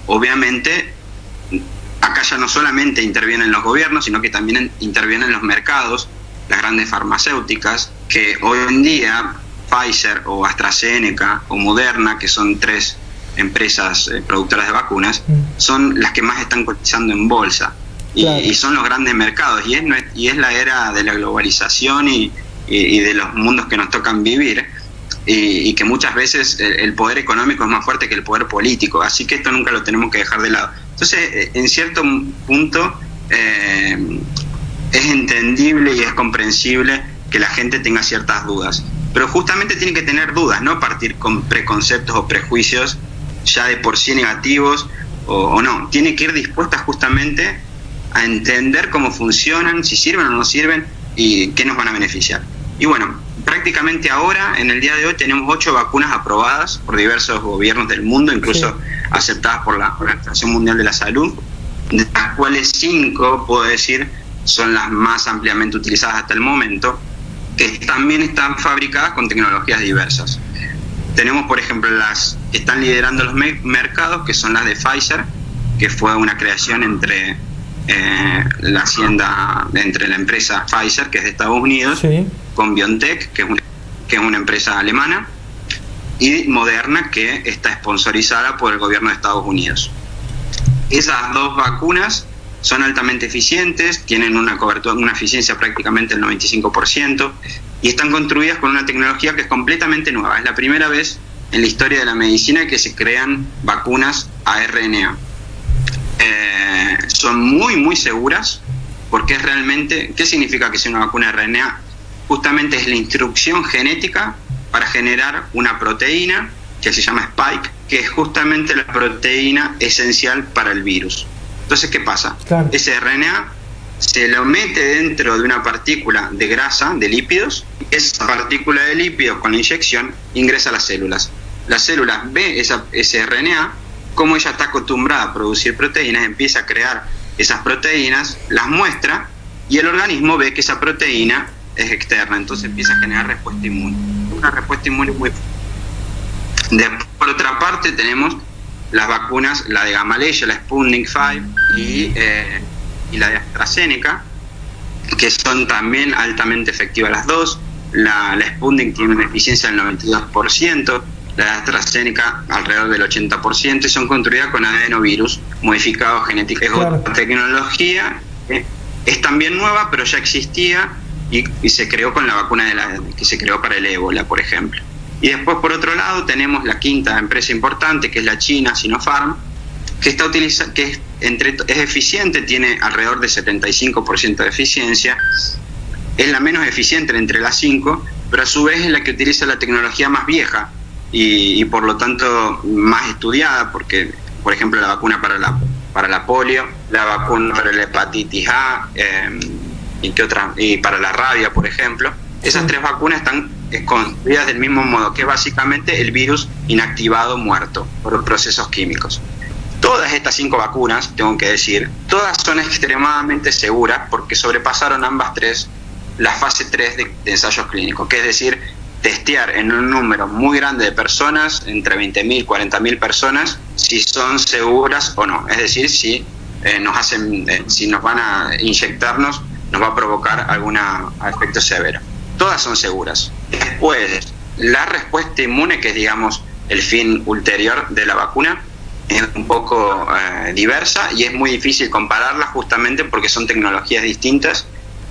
obviamente acá ya no solamente intervienen los gobiernos, sino que también intervienen los mercados, las grandes farmacéuticas, que hoy en día Pfizer o AstraZeneca o Moderna, que son 3 empresas productoras de vacunas, son las que más están cotizando en bolsa. Y son los grandes mercados, y es la era de la globalización y de los mundos que nos tocan vivir, y que muchas veces el poder económico es más fuerte que el poder político, así que esto nunca lo tenemos que dejar de lado. Entonces, en cierto punto, es entendible y es comprensible que la gente tenga ciertas dudas, pero justamente tiene que tener dudas, no partir con preconceptos o prejuicios ya de por sí negativos o no. Tiene que ir dispuesta justamente a entender cómo funcionan, si sirven o no sirven y qué nos van a beneficiar. Y bueno, prácticamente ahora, en el día de hoy, tenemos 8 vacunas aprobadas por diversos gobiernos del mundo, incluso aceptadas por la Organización Mundial de la Salud, de las cuales 5, puedo decir, son las más ampliamente utilizadas hasta el momento, que también están fabricadas con tecnologías diversas. Tenemos, por ejemplo, las que están liderando los mercados, que son las de Pfizer, que fue una creación entre la empresa Pfizer, que es de Estados Unidos, con BioNTech, que es una empresa alemana, y Moderna, que está sponsorizada por el gobierno de Estados Unidos. Esas 2 vacunas son altamente eficientes, tienen una cobertura, una eficiencia prácticamente del 95%, y están construidas con una tecnología que es completamente nueva. Es la primera vez en la historia de la medicina que se crean vacunas a RNA. Son muy, muy seguras, porque es realmente... ¿Qué significa que sea una vacuna RNA? Justamente es la instrucción genética para generar una proteína que se llama Spike, que es justamente la proteína esencial para el virus. Entonces, ¿qué pasa? Claro. Ese RNA se lo mete dentro de una partícula de grasa, de lípidos. Esa partícula de lípidos, con la inyección, ingresa a las células. Las células ve ese RNA, como ella está acostumbrada a producir proteínas, empieza a crear esas proteínas, las muestra, y el organismo ve que esa proteína es externa, entonces empieza a generar respuesta inmune. Una respuesta inmune muy fuerte. Por otra parte, tenemos las vacunas, la de Gamaleya, la Sputnik 5 y la de AstraZeneca, que son también altamente efectivas las dos. La Sputnik tiene una eficiencia del 92%, la de AstraZeneca alrededor del 80%, y son construidas con adenovirus modificado genéticamente. Es otra tecnología que es también nueva, pero ya existía y se creó con la vacuna que se creó para el ébola, por ejemplo. Y después, por otro lado, tenemos la quinta empresa importante, que es la China, Sinopharm, que es eficiente, tiene alrededor de 75% de eficiencia, es la menos eficiente entre las 5, pero a su vez es la que utiliza la tecnología más vieja y por lo tanto más estudiada, porque, por ejemplo, la vacuna para la polio, la vacuna para la hepatitis A, y para la rabia, por ejemplo. Esas 3 vacunas están construidas del mismo modo, que es básicamente el virus inactivado muerto por procesos químicos. Todas estas 5 vacunas, tengo que decir, todas son extremadamente seguras porque sobrepasaron ambas 3 la fase 3 de ensayos clínicos, que es decir, testear en un número muy grande de personas, entre 20.000 y 40.000 personas, si son seguras o no. Es decir, si si nos van a inyectarnos, nos va a provocar algún efecto severo. Todas son seguras. Después, la respuesta inmune, que es, digamos, el fin ulterior de la vacuna, es un poco diversa y es muy difícil compararlas justamente porque son tecnologías distintas,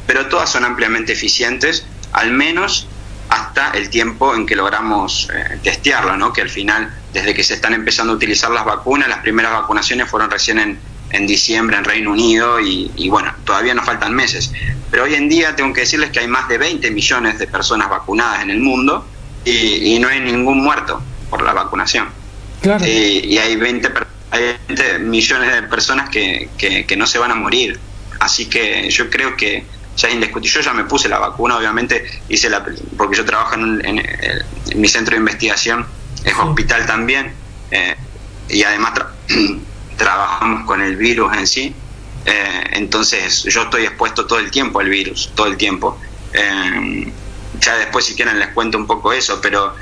pero todas son ampliamente eficientes, al menos hasta el tiempo en que logramos testearlo, ¿no? Que al final, desde que se están empezando a utilizar las vacunas, las primeras vacunaciones fueron recién en diciembre en Reino Unido y bueno, todavía nos faltan meses. Pero hoy en día tengo que decirles que hay más de 20 millones de personas vacunadas en el mundo y no hay ningún muerto por la vacunación. Claro. Y hay 20 millones de personas que no se van a morir. Así que yo creo que ya es indiscutible. Yo ya me puse la vacuna, obviamente, porque yo trabajo en mi centro de investigación, es hospital también, y además trabajamos con el virus en sí. Entonces yo estoy expuesto todo el tiempo al virus, todo el tiempo. Ya después, si quieren, les cuento un poco eso, pero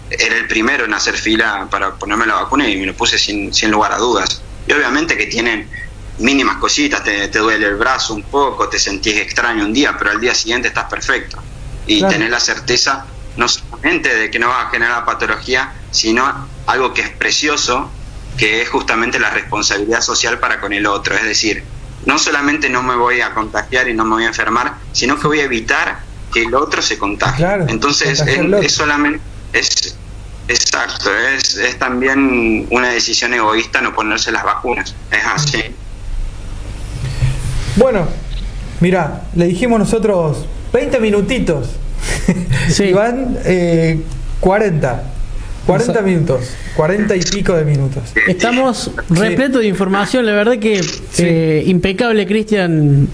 era el primero en hacer fila para ponerme la vacuna y me lo puse sin lugar a dudas. Y obviamente que tienen mínimas cositas, te duele el brazo un poco, te sentís extraño un día, pero al día siguiente estás perfecto. Y claro, tenés la certeza no solamente de que no vas a generar patología, sino algo que es precioso, que es justamente la responsabilidad social para con el otro. Es decir, no solamente no me voy a contagiar y no me voy a enfermar, sino que voy a evitar que el otro se contagie. Claro, entonces es solamente... Exacto, es también una decisión egoísta no ponerse las vacunas, es así. Bueno, mira, le dijimos nosotros 20 minutitos, sí. Y van 40 minutos, 40 y pico de minutos. Estamos repletos de información, la verdad que impecable, Cristian,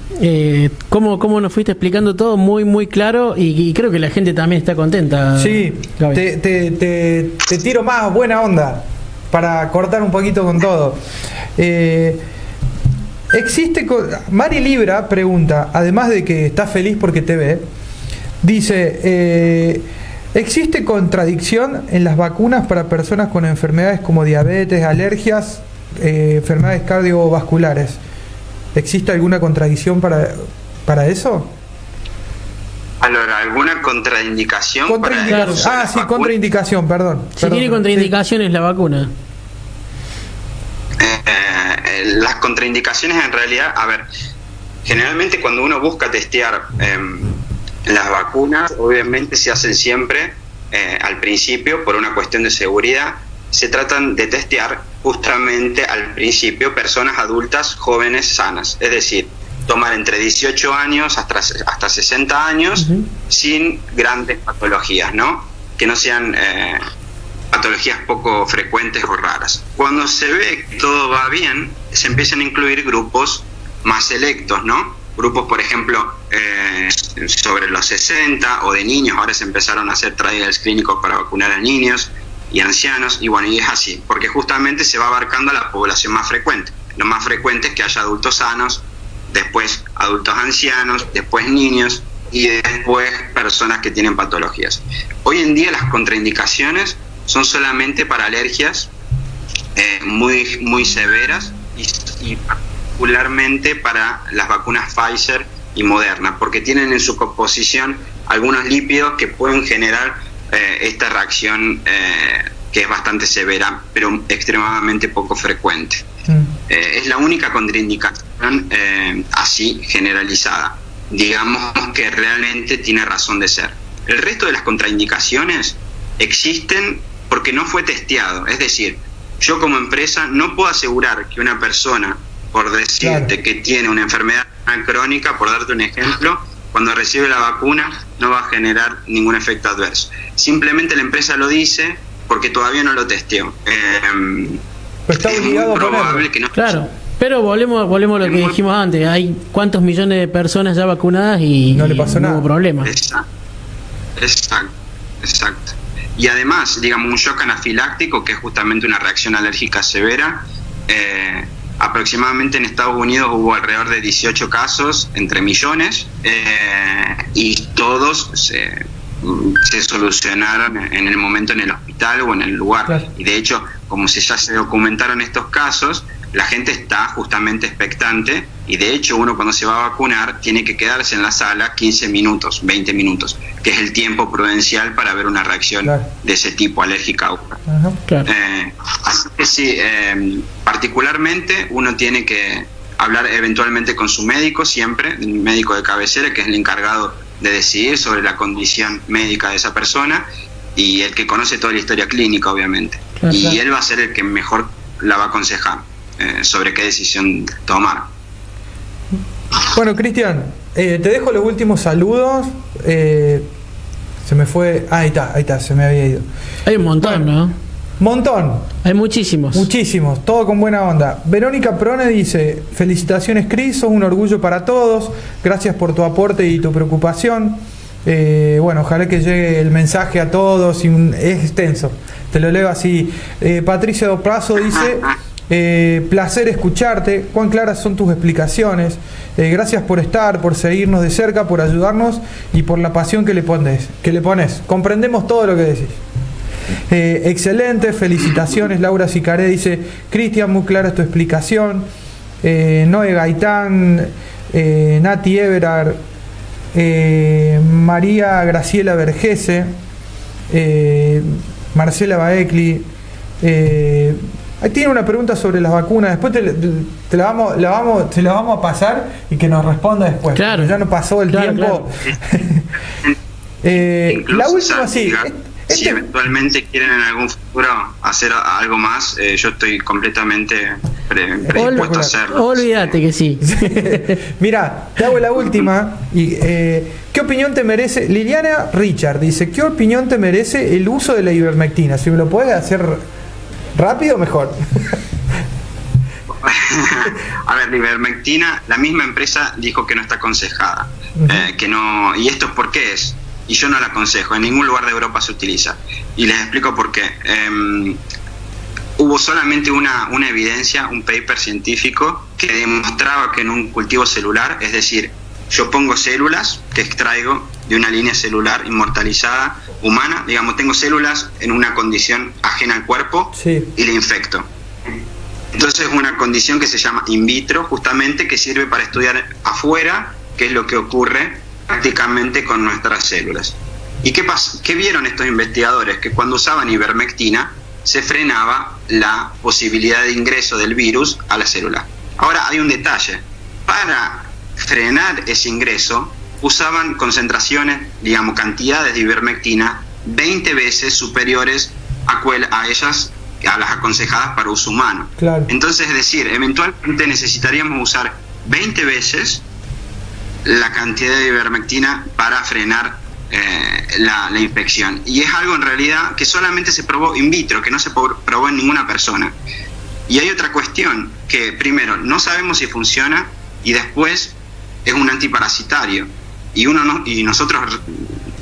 cómo nos fuiste explicando todo, muy muy claro, y creo que la gente también está contenta. Sí, te tiro más buena onda para cortar un poquito con todo. Mari Libra pregunta, además de que está feliz porque te ve, dice... ¿existe contradicción en las vacunas para personas con enfermedades como diabetes, alergias, enfermedades cardiovasculares? ¿Existe alguna contradicción para eso? ¿Alguna contraindicación? Contraindicación, perdón. Si tiene contraindicaciones la vacuna. Las contraindicaciones en realidad, generalmente cuando uno busca testear... las vacunas obviamente se hacen siempre al principio por una cuestión de seguridad. Se tratan de testear justamente al principio personas adultas, jóvenes, sanas. Es decir, tomar entre 18 años hasta 60 años sin grandes patologías, ¿no? Que no sean patologías poco frecuentes o raras. Cuando se ve que todo va bien, se empiezan a incluir grupos más selectos, ¿no? Grupos, por ejemplo, sobre los 60 o de niños. Ahora se empezaron a hacer trials clínicos para vacunar a niños y ancianos, y bueno, y es así, porque justamente se va abarcando a la población más frecuente. Lo más frecuente es que haya adultos sanos, después adultos ancianos, después niños y después personas que tienen patologías. Hoy en día las contraindicaciones son solamente para alergias muy, muy severas y particularmente para las vacunas Pfizer y Moderna, porque tienen en su composición algunos lípidos que pueden generar esta reacción que es bastante severa, pero extremadamente poco frecuente. Es la única contraindicación así generalizada, digamos, que realmente tiene razón de ser. El resto de las contraindicaciones existen porque no fue testeado. Es decir, yo como empresa no puedo asegurar que una persona, por decirte que tiene una enfermedad crónica, por darte un ejemplo, cuando recibe la vacuna no va a generar ningún efecto adverso. Simplemente la empresa lo dice porque todavía no lo testeó. Pues está obligado a ponerlo. Claro, Pero volvemos a lo que dijimos antes. Hay cuántos millones de personas ya vacunadas y no le pasó nada. No hubo problema. Exacto. Y además, digamos, un shock anafiláctico, que es justamente una reacción alérgica severa. Aproximadamente en Estados Unidos hubo alrededor de 18 casos entre millones, y todos se solucionaron en el momento en el hospital o en el lugar. Claro. Y de hecho, como ya se documentaron estos casos, la gente está justamente expectante, y de hecho uno cuando se va a vacunar tiene que quedarse en la sala 15 minutos, 20 minutos, que es el tiempo prudencial para ver una reacción de ese tipo alérgica. Claro. Así que sí, particularmente uno tiene que hablar eventualmente con su médico, siempre, el médico de cabecera, que es el encargado de decidir sobre la condición médica de esa persona, y el que conoce toda la historia clínica, obviamente. Claro. Y él va a ser el que mejor la va a aconsejar sobre qué decisión tomar. Bueno, Cristian, te dejo los últimos saludos. Se me fue. Ahí está, se me había ido. Hay un montón, bueno, ¿no? Montón. Hay muchísimos, todo con buena onda. Verónica Prone dice: felicitaciones, Cris, sos un orgullo para todos, gracias por tu aporte y tu preocupación. Bueno, ojalá que llegue el mensaje a todos, es extenso, te lo leo así. Patricia Prazo dice: placer escucharte, cuán claras son tus explicaciones, gracias por estar, por seguirnos de cerca, por ayudarnos y por la pasión que le pones. Comprendemos todo lo que decís. Excelente, felicitaciones. Laura Sicaré dice: Cristian, muy clara tu explicación. Noé Gaitán, Nati Everard, María Graciela Vergese, Marcela Baecli. Ahí tiene una pregunta sobre las vacunas. Después te la vamos a pasar y que nos responda después. Claro. Ya no pasó el tiempo. Claro. La última, sí. Si eventualmente quieren en algún futuro hacer algo más, yo estoy completamente predispuesto a hacerlo. Olvídate que sí. Mira, te hago la última. ¿Qué opinión te merece? Liliana Richard dice: ¿qué opinión te merece el uso de la ivermectina? Si me lo puedes hacer rápido, mejor. A ver, la ivermectina, la misma empresa dijo que no está aconsejada, que no. ¿Y esto por qué es? Y yo no la aconsejo, en ningún lugar de Europa se utiliza. Y les explico por qué. Hubo solamente una evidencia, un paper científico, que demostraba que en un cultivo celular, es decir, yo pongo células que extraigo de una línea celular inmortalizada humana, digamos, tengo células en una condición ajena al cuerpo, sí, y le infecto. Entonces es una condición que se llama in vitro, justamente, que sirve para estudiar afuera qué es lo que ocurre prácticamente con nuestras células. ¿Y qué pasa? ¿Qué vieron estos investigadores? Que cuando usaban ivermectina se frenaba la posibilidad de ingreso del virus a la célula. Ahora hay un detalle: para frenar ese ingreso usaban concentraciones, digamos, cantidades de ivermectina 20 veces superiores a ellas, a las aconsejadas para uso humano. Claro. Entonces, es decir, eventualmente necesitaríamos usar 20 veces la cantidad de ivermectina para frenar la infección. Y es algo en realidad que solamente se probó in vitro, que no se probó en ninguna persona. Y hay otra cuestión, que primero no sabemos si funciona, y después es un antiparasitario, y nosotros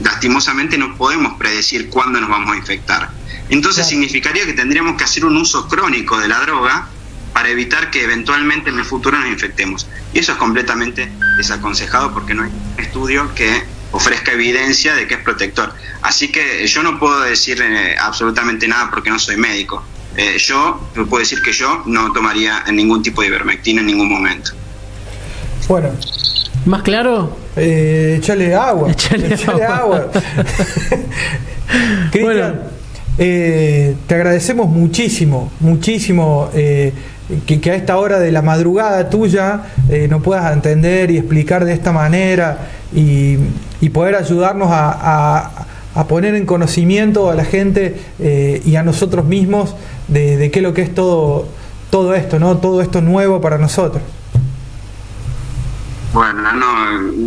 lastimosamente no podemos predecir cuándo nos vamos a infectar. Entonces significaría que tendríamos que hacer un uso crónico de la droga para evitar que eventualmente en el futuro nos infectemos. Y eso es completamente desaconsejado, porque no hay un estudio que ofrezca evidencia de que es protector. Así que yo no puedo decir absolutamente nada porque no soy médico. Yo puedo decir que yo no tomaría ningún tipo de ivermectina en ningún momento. Bueno. ¿Más claro? Échale agua. Échale agua. Cristian, bueno, te agradecemos muchísimo que a esta hora de la madrugada tuya nos puedas entender y explicar de esta manera y poder ayudarnos a poner en conocimiento a la gente y a nosotros mismos de qué es lo que es todo esto, ¿no? Todo esto nuevo para nosotros. Bueno,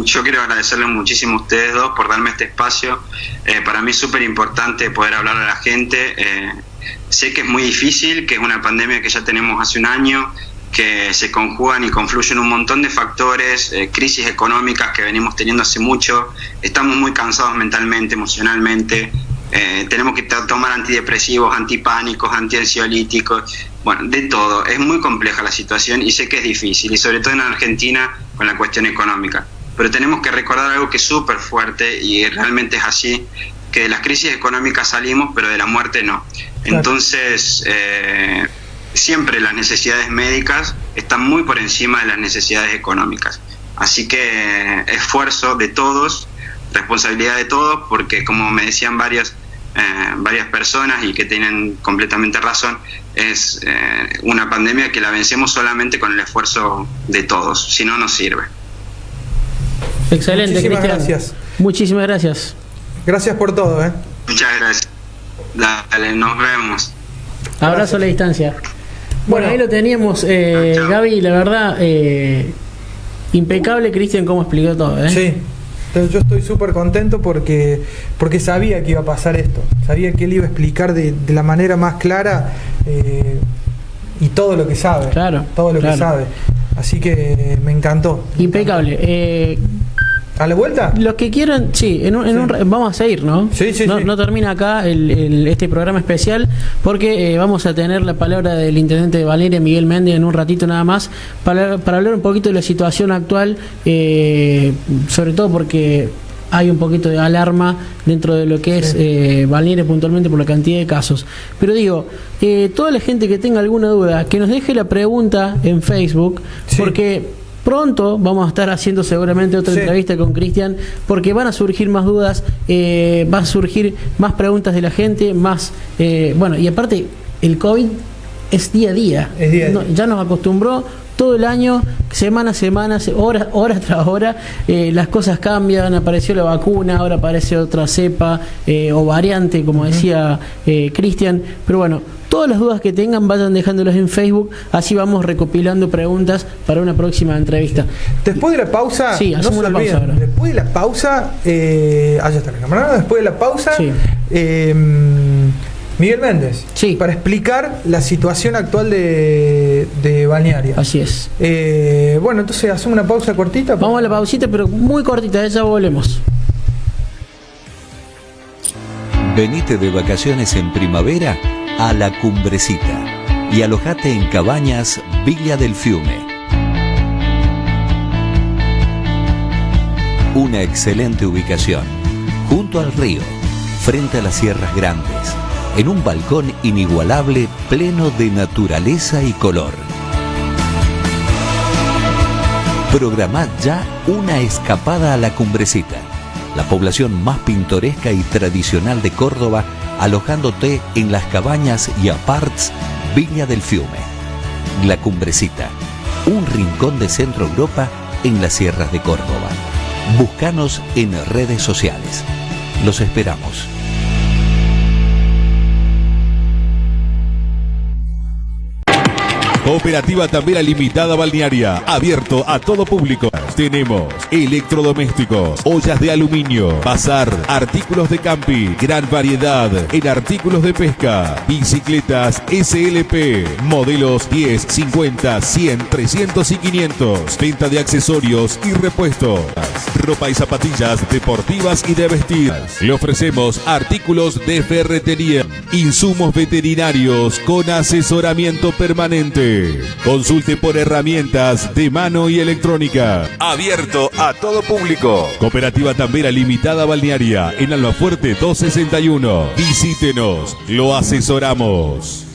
yo quiero agradecerles muchísimo a ustedes dos por darme este espacio. Para mí es súper importante poder hablar a la gente. Sé que es muy difícil, que es una pandemia que ya tenemos hace un año, que se conjugan y confluyen un montón de factores, crisis económicas que venimos teniendo hace mucho, estamos muy cansados mentalmente, emocionalmente, tenemos que tomar antidepresivos, antipánicos, antiansiolíticos, bueno, de todo. Es muy compleja la situación y sé que es difícil, y sobre todo en Argentina con la cuestión económica. Pero tenemos que recordar algo que es súper fuerte y realmente es así, que de las crisis económicas salimos, pero de la muerte no. Entonces, siempre las necesidades médicas están muy por encima de las necesidades económicas. Así que esfuerzo de todos, responsabilidad de todos, porque como me decían varias personas y que tienen completamente razón, es una pandemia que la vencemos solamente con el esfuerzo de todos, si no, no sirve. Excelente, Cristian. Gracias. Muchísimas gracias. Gracias por todo. Muchas gracias. Dale, nos vemos. Abrazo a la distancia. Bueno, ahí lo teníamos, Gaby, la verdad, impecable, Cristian, cómo explicó todo. Sí, yo estoy súper contento porque sabía que iba a pasar esto, sabía que él iba a explicar de la manera más clara y todo lo que sabe, que sabe. Así que me encantó. Impecable. ¿A la vuelta? Los que quieran, sí, vamos a seguir, ¿no? Sí. No termina acá este programa especial porque vamos a tener la palabra del intendente de Balneario, Miguel Méndez, en un ratito nada más, para hablar un poquito de la situación actual, sobre todo porque hay un poquito de alarma dentro de lo que es Balneario puntualmente por la cantidad de casos. Pero digo, toda la gente que tenga alguna duda, que nos deje la pregunta en Facebook, porque pronto vamos a estar haciendo seguramente otra entrevista con Cristian, porque van a surgir más dudas, va a surgir más preguntas de la gente, más bueno, y aparte el COVID es día a día, ya nos acostumbró todo el año, semana a semana, hora tras hora, las cosas cambian, apareció la vacuna, ahora aparece otra cepa o variante, como decía Cristian, pero bueno, todas las dudas que tengan vayan dejándolas en Facebook, así vamos recopilando preguntas para una próxima entrevista. Después de la pausa, hacemos una pausa ahora. Después de la pausa, allá está la cámara, después de la pausa, Miguel Méndez, para explicar la situación actual de Balneario. Así es. Bueno, entonces hacemos una pausa cortita. Vamos a la pausita, pero muy cortita, ya volvemos. Venite de vacaciones en primavera a La Cumbrecita y alojate en Cabañas Villa del Fiume. Una excelente ubicación, junto al río, frente a las Sierras Grandes, en un balcón inigualable pleno de naturaleza y color. Programad ya una escapada a La Cumbrecita, la población más pintoresca y tradicional de Córdoba, alojándote en las Cabañas y Aparts Villa del Fiume. La Cumbrecita, un rincón de Centro Europa en las Sierras de Córdoba. Búscanos en redes sociales. Los esperamos. Cooperativa Tambera Limitada Balnearia, abierto a todo público. Tenemos electrodomésticos, ollas de aluminio, bazar, artículos de camping, gran variedad en artículos de pesca, bicicletas SLP, modelos 10, 50, 100, 300 y 500, venta de accesorios y repuestos, ropa y zapatillas deportivas y de vestir. Le ofrecemos artículos de ferretería, insumos veterinarios con asesoramiento permanente. Consulte por herramientas de mano y electrónica. Abierto a todo público. Cooperativa Tambera Limitada Balnearia en Almafuerte 261. Visítenos, lo asesoramos.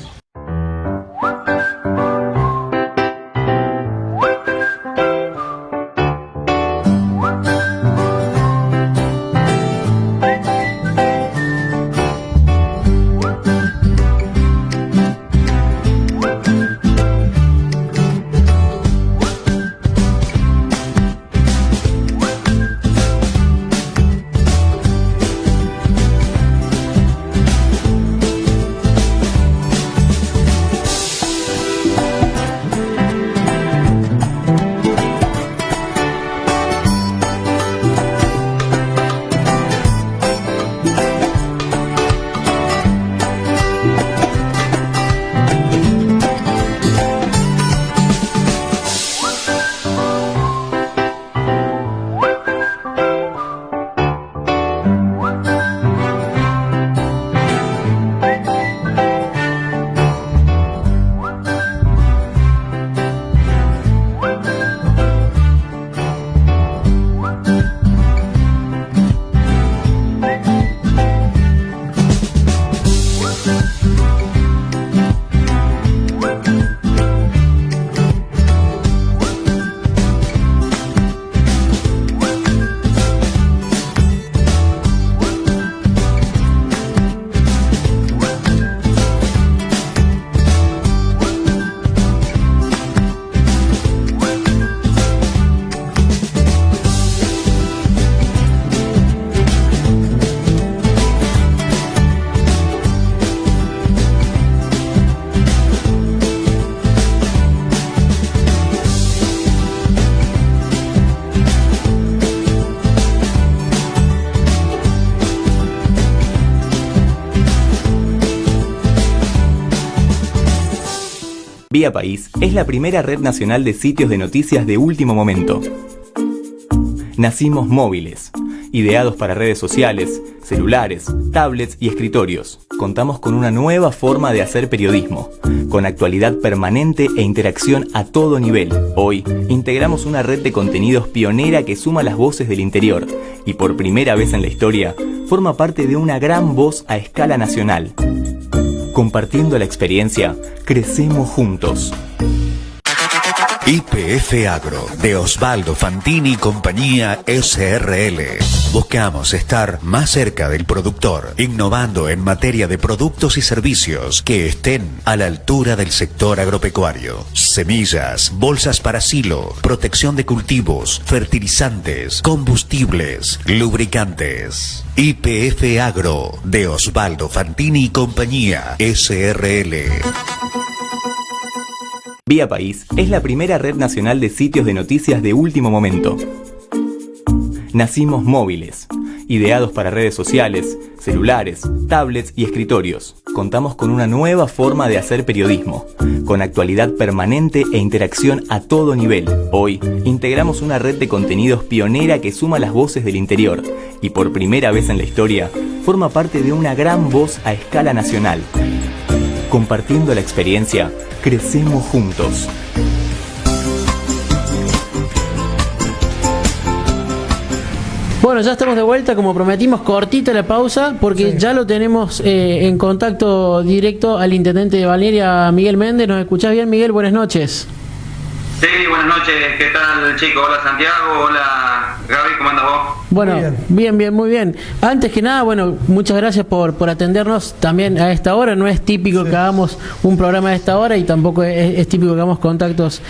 Vía País es la primera red nacional de sitios de noticias de último momento. Nacimos móviles, ideados para redes sociales, celulares, tablets y escritorios. Contamos con una nueva forma de hacer periodismo, con actualidad permanente e interacción a todo nivel. Hoy, integramos una red de contenidos pionera que suma las voces del interior y por primera vez en la historia, forma parte de una gran voz a escala nacional. Compartiendo la experiencia, crecemos juntos. YPF Agro, de Osvaldo Fantini y Compañía SRL. Buscamos estar más cerca del productor, innovando en materia de productos y servicios que estén a la altura del sector agropecuario. Semillas, bolsas para silo, protección de cultivos, fertilizantes, combustibles, lubricantes. YPF Agro, de Osvaldo Fantini y Compañía SRL. Vía País es la primera red nacional de sitios de noticias de último momento. Nacimos móviles, ideados para redes sociales, celulares, tablets y escritorios. Contamos con una nueva forma de hacer periodismo, con actualidad permanente e interacción a todo nivel. Hoy, integramos una red de contenidos pionera que suma las voces del interior y por primera vez en la historia, forma parte de una gran voz a escala nacional. Compartiendo la experiencia, crecemos juntos. Bueno, ya estamos de vuelta, como prometimos, cortita la pausa, porque ya lo tenemos en contacto directo al intendente de Balnearia, Miguel Méndez. ¿Nos escuchás bien, Miguel? Buenas noches. Sí, buenas noches. ¿Qué tal, chicos? Hola, Santiago. Hola, Gaby. ¿Cómo andas vos? Bueno, bien, muy bien. Antes que nada, bueno, muchas gracias por atendernos también a esta hora. No es típico que hagamos un programa a esta hora y tampoco es típico que hagamos contactos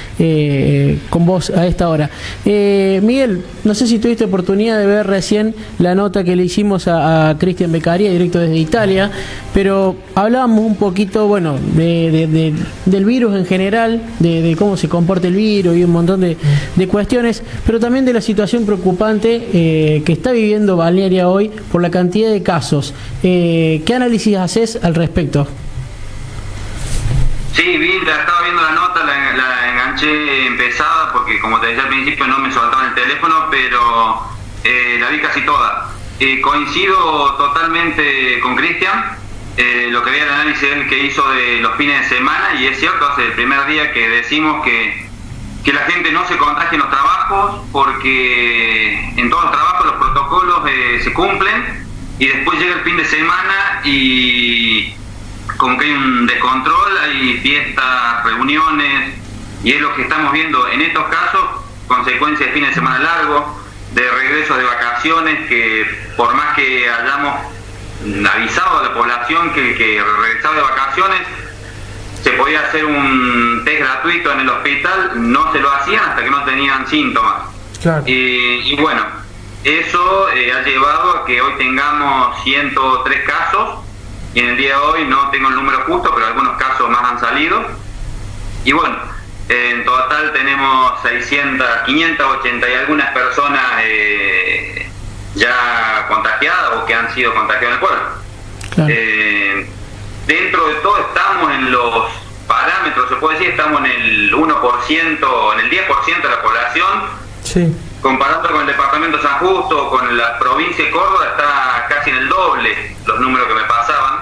con vos a esta hora. Miguel, no sé si tuviste oportunidad de ver recién la nota que le hicimos a Cristian Beccaria, directo desde Italia, pero hablábamos un poquito, bueno, del virus en general, de cómo se comporta el virus y un montón de cuestiones, pero también de la situación preocupante que está viviendo Balnearia hoy por la cantidad de casos. ¿Qué análisis haces al respecto? Sí, estaba viendo la nota, la enganché empezada porque, como te decía al principio, no me soltaba el teléfono, pero la vi casi toda. Coincido totalmente con Cristian, lo que vi el análisis que hizo de los fines de semana, y es cierto, hace el primer día que decimos que la gente no se contagie en los trabajos, porque en todos los trabajos los protocolos se cumplen, y después llega el fin de semana y como que hay un descontrol, hay fiestas, reuniones, y es lo que estamos viendo en estos casos, consecuencia de fines de semana largos, de regreso de vacaciones, que por más que hayamos avisado a la población que regresaba de vacaciones, se podía hacer un test gratuito en el hospital, no se lo hacían hasta que no tenían síntomas. Claro. Y bueno, eso ha llevado a que hoy tengamos 103 casos, y en el día de hoy no tengo el número justo, pero algunos casos más han salido. Y bueno, en total tenemos 580 y algunas personas ya contagiadas o que han sido contagiadas en el pueblo. Claro. Dentro de todo estamos en los parámetros, se puede decir, estamos en el 1%, en el 10% de la población. Sí. Comparando con el departamento de San Justo, con la provincia de Córdoba, está casi en el doble los números que me pasaban.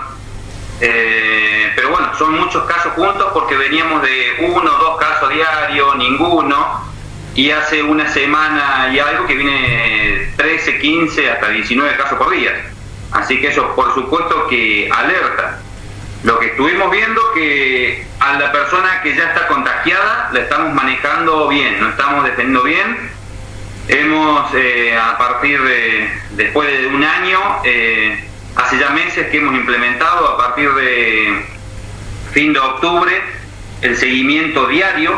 Pero bueno, son muchos casos juntos porque veníamos de 1 o 2 casos diarios, ninguno, y hace una semana y algo que viene 13, 15, hasta 19 casos por día. Así que eso, por supuesto, que alerta. Lo que estuvimos viendo, que a la persona que ya está contagiada la estamos manejando bien, nos estamos defendiendo bien. Hemos, a partir después de un año, hace ya meses que hemos implementado, a partir de fin de octubre, el seguimiento diario,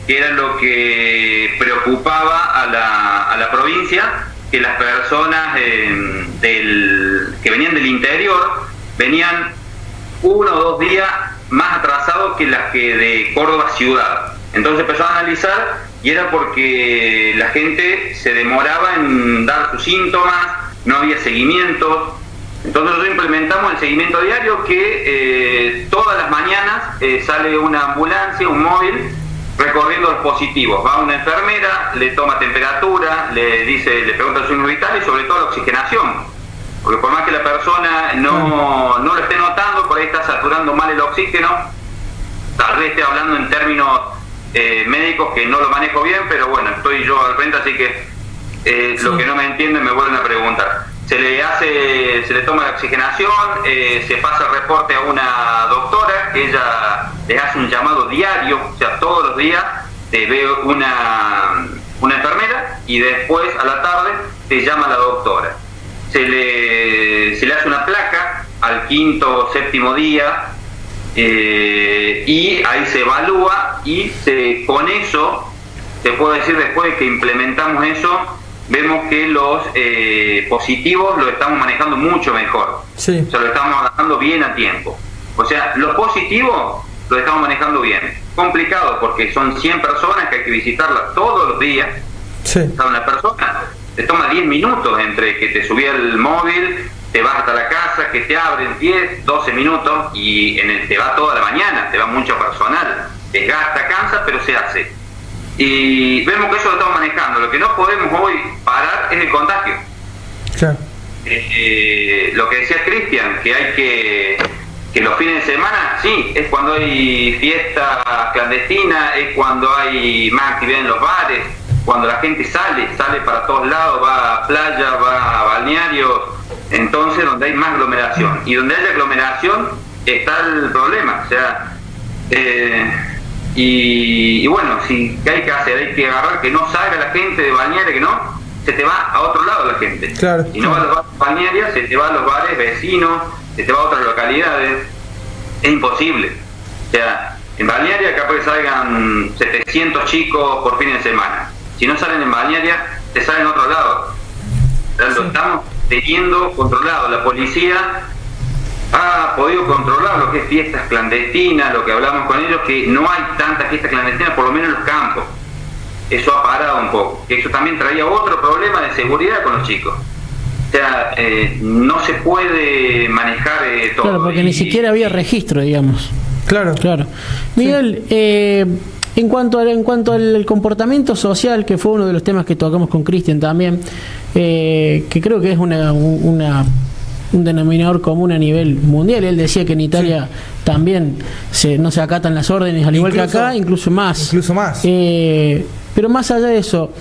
que era lo que preocupaba a la provincia, que las personas que venían del interior venían 1 o 2 días más atrasados que las que de Córdoba ciudad. Entonces empezó a analizar, y era porque la gente se demoraba en dar sus síntomas, no había seguimientos, Entonces nosotros implementamos el seguimiento diario que todas las mañanas sale una ambulancia, un móvil, recorriendo los positivos. Va una enfermera, le toma temperatura, le pregunta los signos vitales y sobre todo la oxigenación. Porque por más que la persona no lo esté notando, por ahí está saturando mal el oxígeno. Tal vez esté hablando en términos médicos que no lo manejo bien, pero bueno, estoy yo al frente, así que lo que no me entienden me vuelven a preguntar. Se le toma la oxigenación, se pasa el reporte a una doctora que ella le hace un llamado diario, o sea, todos los días te ve una enfermera y después a la tarde te llama la doctora. Se le hace una placa al 5º o 7º día y ahí se evalúa y con eso, te puedo decir, después de que implementamos eso, vemos que los positivos lo estamos manejando mucho mejor. Sí. O sea, lo estamos manejando bien a tiempo. O sea, los positivos lo estamos manejando bien. Complicado porque son 100 personas que hay que visitarlas todos los días. Sí. O sea, una persona te toma 10 minutos entre que te subí al móvil, te vas hasta la casa, que te abren 10, 12 minutos y te va toda la mañana, te va mucho personal. Desgasta, cansa, pero se hace. Y vemos que eso lo estamos manejando. Lo que no podemos hoy parar es el contagio. Claro. Lo que decía Cristian, que hay que los fines de semana, sí, es cuando hay fiesta clandestina, es cuando hay más actividad en los bares, cuando la gente sale para todos lados, va a playa, va a balnearios, entonces donde hay más aglomeración. Y donde haya aglomeración está el problema. O sea, y bueno, si ¿qué hay que hacer? Hay que agarrar que no salga la gente de balnearia, que no, se te va a otro lado la gente. Claro. Y no va a los bares balnearias, se te va a los bares vecinos, se te va a otras localidades. Es imposible. O sea, en balnearia capaz que salgan 700 chicos por fin de semana. Si no salen en balnearia, te salen en otro lado. O sea, lo estamos teniendo controlado. La policía ha podido controlar lo que es fiestas clandestinas, lo que hablamos con ellos, que no hay tantas fiestas clandestinas, por lo menos en los campos. Eso ha parado un poco. Eso también traía otro problema de seguridad con los chicos. O sea, no se puede manejar todo. Claro, porque ni siquiera había registro, digamos. Claro. Miguel, sí. En cuanto al comportamiento social, que fue uno de los temas que tocamos con Cristian también, que creo que es un denominador común a nivel mundial. Él decía que en Italia también no se acatan las órdenes, al igual que acá, incluso más. Pero más allá de eso,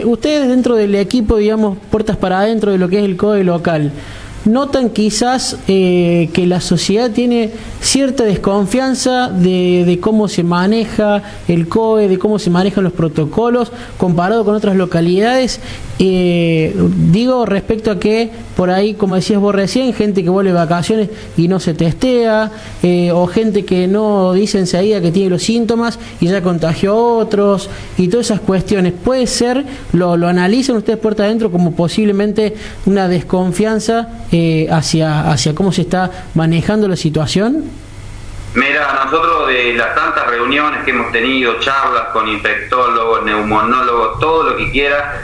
ustedes dentro del equipo, digamos, puertas para adentro de lo que es el COE local, ¿notan quizás que la sociedad tiene cierta desconfianza de cómo se maneja el COE, de cómo se manejan los protocolos comparado con otras localidades? Digo respecto a que por ahí, como decías vos recién, gente que vuelve de vacaciones y no se testea, o gente que no dice enseguida que tiene los síntomas y ya contagió a otros, y todas esas cuestiones. ¿Puede ser, lo analizan ustedes puerta adentro como posiblemente una desconfianza hacia cómo se está manejando la situación? Mira, nosotros de las tantas reuniones que hemos tenido, charlas con infectólogos, neumonólogos, todo lo que quiera,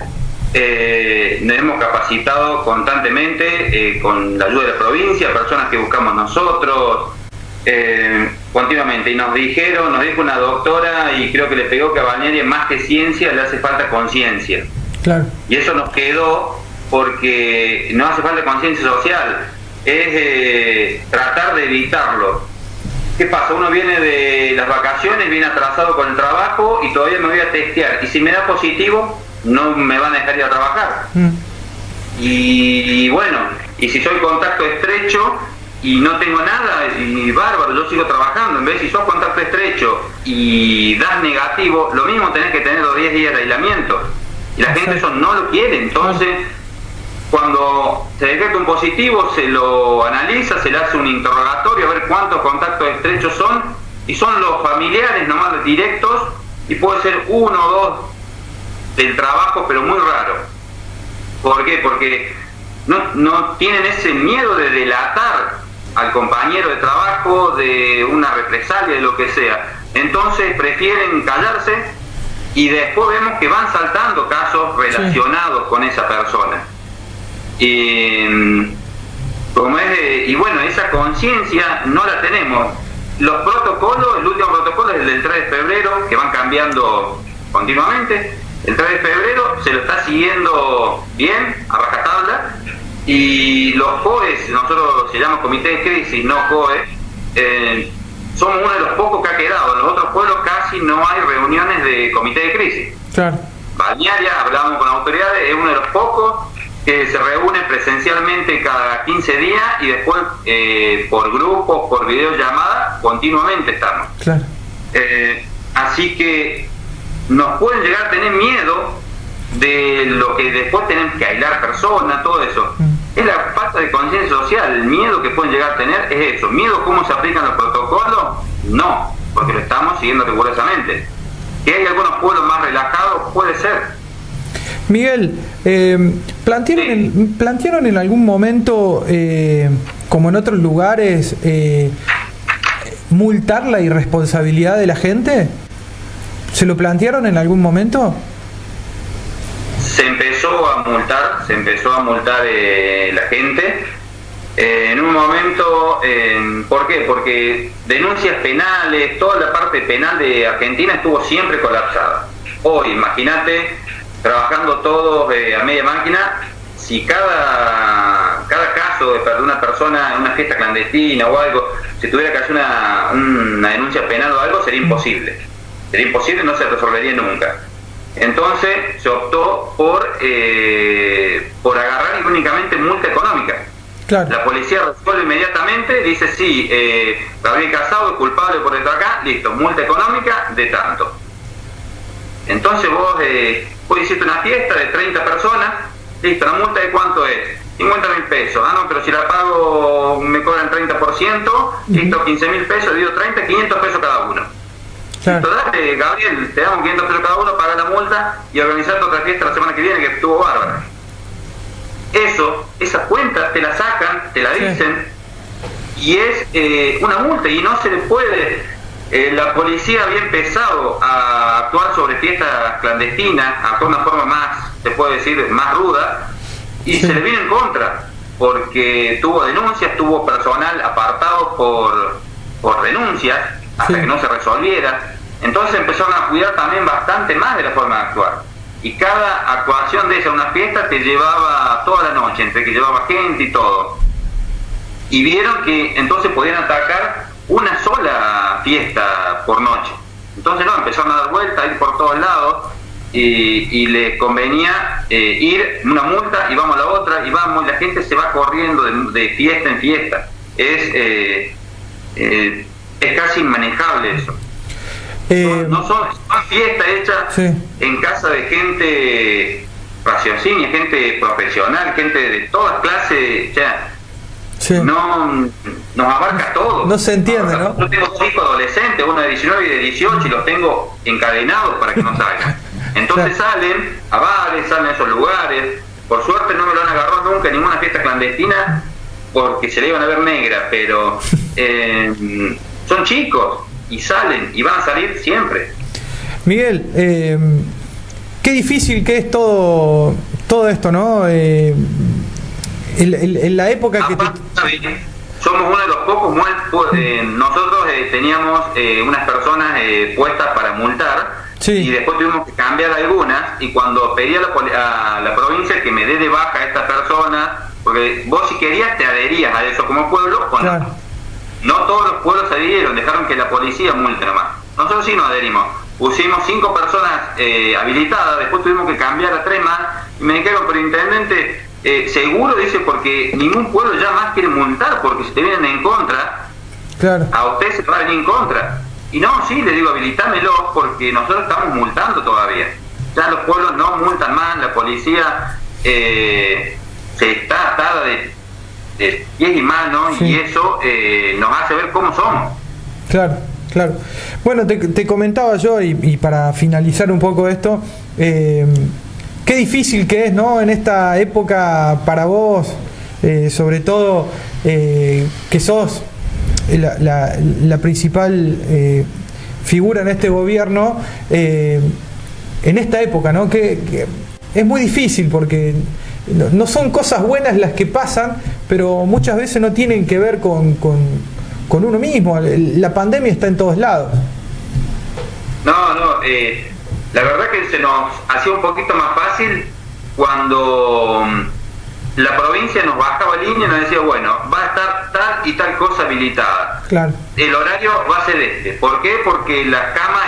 nos hemos capacitado constantemente con la ayuda de la provincia, personas que buscamos nosotros, continuamente. Y nos dijo una doctora, y creo que le pegó, que a balnearia más que ciencia le hace falta conciencia. Claro. Y eso nos quedó porque no hace falta conciencia social, es tratar de evitarlo. ¿Qué pasa? Uno viene de las vacaciones, viene atrasado con el trabajo y todavía me voy a testear. Y si me da positivo, no me van a dejar ir a trabajar. Y bueno, y si soy contacto estrecho y no tengo nada, y bárbaro, yo sigo trabajando. En vez, si sos contacto estrecho y das negativo, lo mismo tenés que tener los 10 días de aislamiento. Y la gente eso no lo quiere. Entonces, cuando se detecta un positivo, se lo analiza, se le hace un interrogatorio a ver cuántos contactos estrechos son, y son los familiares nomás directos, y puede ser 1 o 2 del trabajo, pero muy raro. ¿Por qué? Porque no tienen ese miedo de delatar al compañero de trabajo, de una represalia, de lo que sea. Entonces prefieren callarse, y después vemos que van saltando casos relacionados con esa persona. Y bueno, esa conciencia no la tenemos. Los protocolos, el último protocolo es el del 3 de febrero, que van cambiando continuamente. El 3 de febrero se lo está siguiendo bien, a rajatabla, y los COEs, nosotros se llama Comité de Crisis, no COE, somos uno de los pocos que ha quedado. En los otros pueblos casi no hay reuniones de Comité de Crisis. Claro. Balnearia, hablamos con autoridades, es uno de los pocos que se reúne presencialmente cada 15 días y después por grupos, por videollamada, continuamente estamos. Claro. Así que nos pueden llegar a tener miedo de lo que después tenemos que aislar personas, todo eso. Es la falta de conciencia social. El miedo que pueden llegar a tener es eso. ¿Miedo cómo se aplican los protocolos? No, porque lo estamos siguiendo rigurosamente. ¿Que hay algunos pueblos más relajados? Puede ser. Miguel, ¿plantearon en algún momento, como en otros lugares, multar la irresponsabilidad de la gente? ¿Se lo plantearon en algún momento? Se empezó a multar la gente. En un momento, ¿por qué? Porque denuncias penales, toda la parte penal de Argentina estuvo siempre colapsada. Hoy, imagínate, trabajando todos a media máquina, si cada caso de una persona en una fiesta clandestina o algo, si tuviera que hacer una denuncia penal o algo, sería imposible. Sería imposible, no se resolvería nunca. Entonces se optó por agarrar únicamente multa económica. Claro. La policía resuelve inmediatamente, dice sí, Gabriel Casado es culpable por esto acá, listo, multa económica de tanto. Entonces vos hiciste una fiesta de 30 personas, listo, ¿la multa de cuánto es? 50.000 pesos. Ah, no, pero si la pago me cobran 30%, listo, 15.000 pesos, divido 30, 500 pesos cada uno. Claro. Listo, dale, Gabriel, te damos 500 pesos cada uno, paga la multa y organizarte otra fiesta la semana que viene que estuvo bárbara. Esa cuenta te la sacan, te la dicen, y es una multa y no se le puede. La policía había empezado a actuar sobre fiestas clandestinas, actuar de una forma más, se puede decir, más ruda, y se le vino en contra, porque tuvo denuncias, tuvo personal apartado por denuncias, hasta que no se resolviera. Entonces empezaron a cuidar también bastante más de la forma de actuar. Y cada actuación de esa, una fiesta, te llevaba toda la noche, entre que llevaba gente y todo. Y vieron que entonces podían atacar una sola fiesta por noche. Entonces no, empezaron a dar vueltas, a ir por todos lados, y les convenía ir una multa y vamos a la otra, y vamos, y la gente se va corriendo de fiesta en fiesta. Es casi inmanejable eso. No son fiestas hechas en casa de gente raciocinio, gente profesional, gente de todas clases, no nos abarca todo. No se entiende, ¿no? Yo tengo 2 hijos adolescentes, uno de 19 y de 18, y los tengo encadenados para que no salgan. Entonces salen a bares, salen a esos lugares. Por suerte no me lo han agarrado nunca en ninguna fiesta clandestina, porque se le iban a ver negra, pero son chicos y salen y van a salir siempre. Miguel, qué difícil que es todo esto, ¿no? En la época que somos uno de los pocos nosotros teníamos unas personas puestas para multar, y después tuvimos que cambiar algunas, y cuando pedí a la provincia que me dé de baja a esta persona, porque vos si querías te adherías a eso como pueblo, no todos los pueblos se adhirieron, dejaron que la policía multe nomás. Nosotros sí nos adherimos, pusimos 5 personas habilitadas, después tuvimos que cambiar a 3 más, y me dijeron, pero intendente, seguro, dice, porque ningún pueblo ya más quiere multar, porque si te vienen en contra, a usted se va a venir en contra. Y no, sí, le digo, habilitámelo, porque nosotros estamos multando todavía. Ya los pueblos no multan más, la policía se está atada de pies y manos, y eso nos hace ver cómo somos. Claro. Bueno, te comentaba yo, y para finalizar un poco esto, qué difícil que es, ¿no? En esta época para vos, sobre todo que sos la principal figura en este gobierno, en esta época, ¿no? Que es muy difícil porque no son cosas buenas las que pasan, pero muchas veces no tienen que ver con uno mismo. La pandemia está en todos lados. La verdad que se nos hacía un poquito más fácil cuando la provincia nos bajaba línea y nos decía, bueno, va a estar tal y tal cosa habilitada. Claro. El horario va a ser este. ¿Por qué? Porque las camas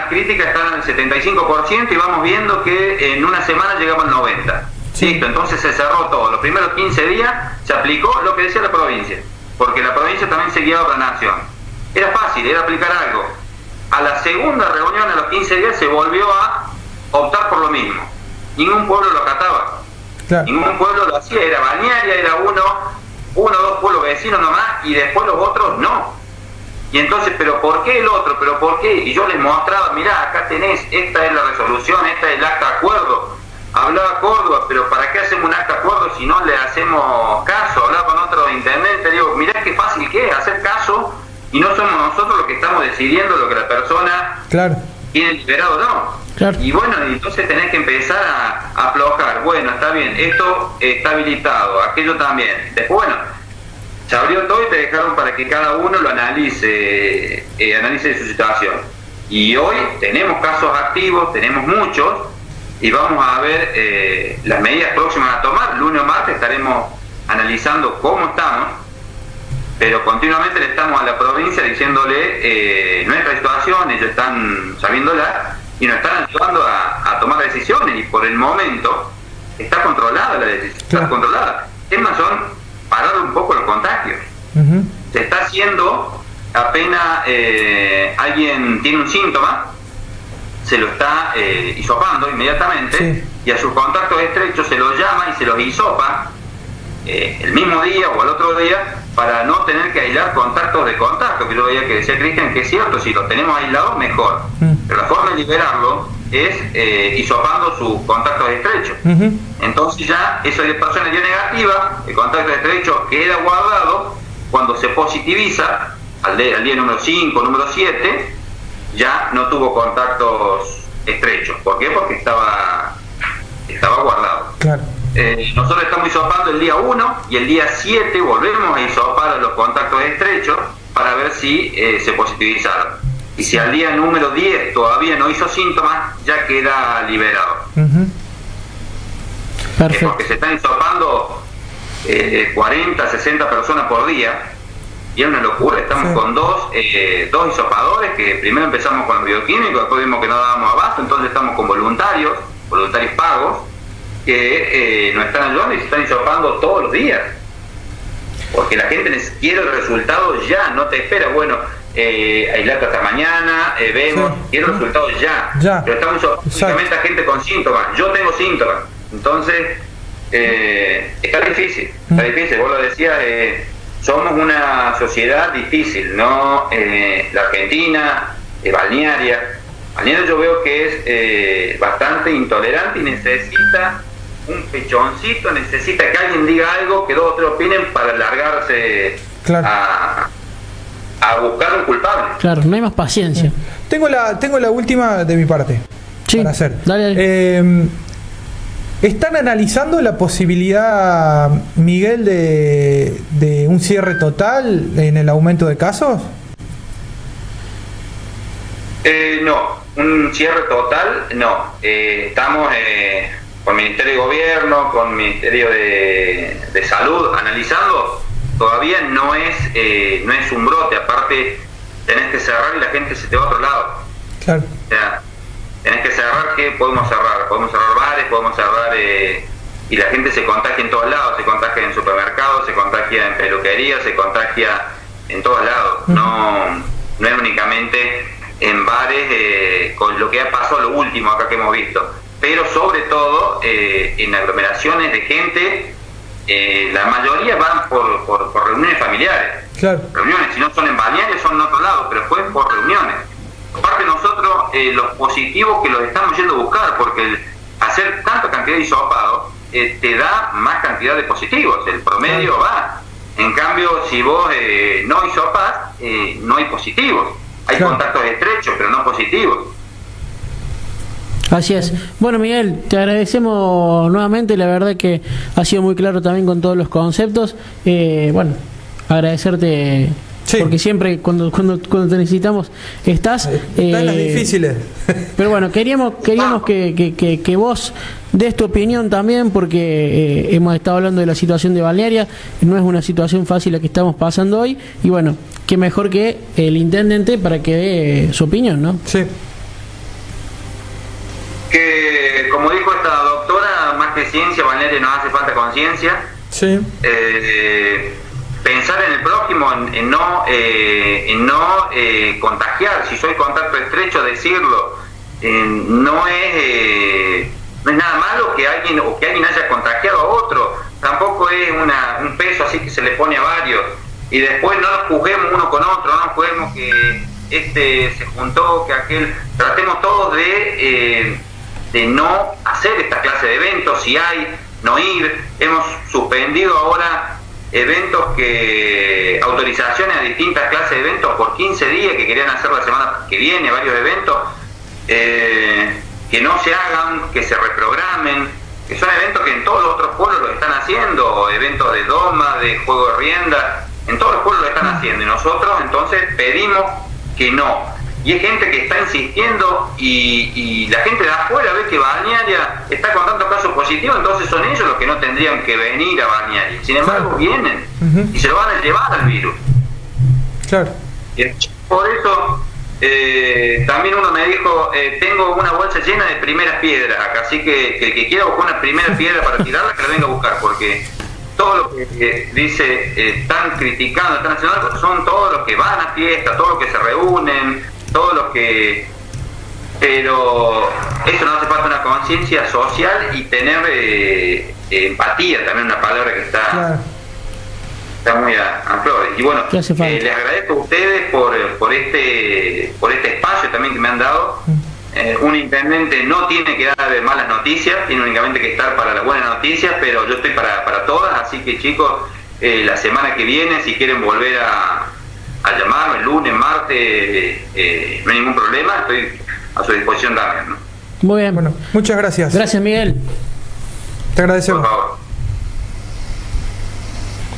críticas están al 75% y vamos viendo que en una semana llegamos al 90%. Sí. Listo, entonces se cerró todo. Los primeros 15 días se aplicó lo que decía la provincia, porque la provincia también se guiaba por la nación. Era fácil, era aplicar algo. A la segunda reunión, a los 15 días, se volvió a optar por lo mismo. Ningún pueblo lo acataba. Claro. Ningún pueblo lo hacía. Era Balnearia, era uno o dos pueblos vecinos nomás, y después los otros no. Y entonces, ¿pero por qué el otro? ¿Pero por qué? Y yo les mostraba, mirá, acá tenés, esta es la resolución, esta es el acta de acuerdo. Hablaba Córdoba, pero ¿para qué hacemos un acta de acuerdo si no le hacemos caso? Hablaba con otro intendente, digo, mirá qué fácil que es hacer caso, y no somos nosotros los que estamos decidiendo lo que la persona tiene liberado o no. Claro. Y bueno, entonces tenés que empezar a aflojar. Bueno, está bien, esto está habilitado, aquello también. Después, bueno, se abrió todo y te dejaron para que cada uno lo analice su situación. Y hoy tenemos casos activos, tenemos muchos, y vamos a ver las medidas próximas a tomar. Lunes o martes estaremos analizando cómo estamos, pero continuamente le estamos a la provincia diciéndole nuestra situación, ellos están sabiéndola y nos están ayudando a tomar decisiones, y por el momento está controlada la decisión, está controlada. El tema son parar un poco los contagios. Se está haciendo, apenas alguien tiene un síntoma, se lo está hisopando inmediatamente, y a sus contactos estrechos se los llama y se los hisopa el mismo día o al otro día, para no tener que aislar contactos de contacto, que yo veía que decía Cristian, que es cierto, si los tenemos aislados mejor, pero la forma de liberarlo es hisopando sus contactos estrechos. Entonces ya esa persona dio negativa, el contacto estrecho queda guardado, cuando se positiviza al día número 5, número 7, ya no tuvo contactos estrechos. ¿Por qué? Porque estaba guardado. Claro. Nosotros estamos hisopando el día 1 y el día 7 volvemos a hisopar a los contactos estrechos para ver si se positivizaron. Y si al día número 10 todavía no hizo síntomas, ya queda liberado. Perfecto. Porque se están hisopando 40, 60 personas por día, y es una locura. Estamos con dos hisopadores, que primero empezamos con el bioquímico, después vimos que no dábamos abasto, entonces estamos con voluntarios pagos, que nos están ayudando y se están hisopando todos los días, porque la gente quiere el resultado ya, no te espera, bueno, aislate hasta mañana, vemos, quiero el resultado ya. Pero estamos únicamente a gente con síntomas. Yo tengo síntomas, entonces está difícil, vos lo decías, somos una sociedad difícil, ¿no? La Argentina, Balnearia yo veo que es bastante intolerante y necesita un pechoncito, necesita que alguien diga algo, que dos o tres opinen para largarse a buscar un culpable. Claro, no hay más paciencia. Tengo la última de mi parte para hacer. Dale. ¿Están analizando la posibilidad, Miguel, de un cierre total en el aumento de casos? No, un cierre total no. Estamos con el Ministerio de Gobierno, con el Ministerio de Salud analizando. Todavía no es un brote, aparte tenés que cerrar y la gente se te va a otro lado. Claro. O sea, tenés que cerrar, ¿qué podemos cerrar? Podemos cerrar bares, podemos cerrar y la gente se contagia en todos lados, se contagia en supermercados, se contagia en peluquerías, se contagia en todos lados. No es únicamente en bares, con lo que ha pasado lo último acá que hemos visto, pero sobre todo en aglomeraciones de gente. La mayoría van por reuniones familiares. Claro. Reuniones, si no son en Balnearia, son en otro lado, pero después por reuniones. Aparte nosotros, los positivos que los estamos yendo a buscar, porque hacer tanta cantidad de hisopados te da más cantidad de positivos, el promedio va. En cambio, si vos no hisopás, no hay positivos. Hay contactos estrechos, pero no positivos. Así es. Bueno, Miguel, te agradecemos nuevamente, la verdad que ha sido muy claro también con todos los conceptos. Bueno, agradecerte. Sí. Porque siempre cuando te necesitamos estás. Están las difíciles. Pero bueno, queríamos que vos des tu opinión también, porque hemos estado hablando de la situación de Balnearia. No es una situación fácil la que estamos pasando hoy. Y bueno, qué mejor que el intendente para que dé su opinión, ¿no? Sí. Que, como dijo esta doctora, más que ciencia, Balnearia nos hace falta conciencia. Sí. Pensar en el prójimo, en no contagiar. Si soy contacto estrecho, decirlo. No es nada malo que alguien haya contagiado a otro. Tampoco es un peso así que se le pone a varios. Y después no nos juzguemos uno con otro, no nos juzguemos que este se juntó, que aquel. Tratemos todos de no hacer esta clase de eventos. Si hay, no ir. Hemos suspendido ahora eventos, autorizaciones a distintas clases de eventos por 15 días que querían hacer la semana que viene, varios eventos, que no se hagan, que se reprogramen, que son eventos que en todos los otros pueblos lo están haciendo, eventos de doma, de juego de rienda, en todos los pueblos lo están haciendo, y nosotros entonces pedimos que no. Y hay gente que está insistiendo, y la gente de afuera ve que Balnearia está con tantos casos positivos, entonces son ellos los que no tendrían que venir a Balnearia. Sin embargo, vienen y se lo van a llevar al virus. Claro. Y por eso también uno me dijo, tengo una bolsa llena de primeras piedras acá, así que el que quiera buscar una primera piedra para tirarla, que la venga a buscar, porque todo lo que dice, están criticando, están haciendo algo, son todos los que van a fiestas, todos los que se reúnen, todos los que... Pero eso nos hace falta una conciencia social y tener empatía, también una palabra que está muy a flores. Y bueno, les agradezco a ustedes por este espacio también que me han dado. Un intendente no tiene que dar malas noticias, tiene únicamente que estar para las buenas noticias, pero yo estoy para todas, así que chicos, la semana que viene, si quieren volver a llamarme, el lunes, martes, no hay ningún problema, estoy a su disposición también, ¿no? Muy bien. Bueno, muchas gracias. Gracias, Miguel. Te agradecemos. Por favor.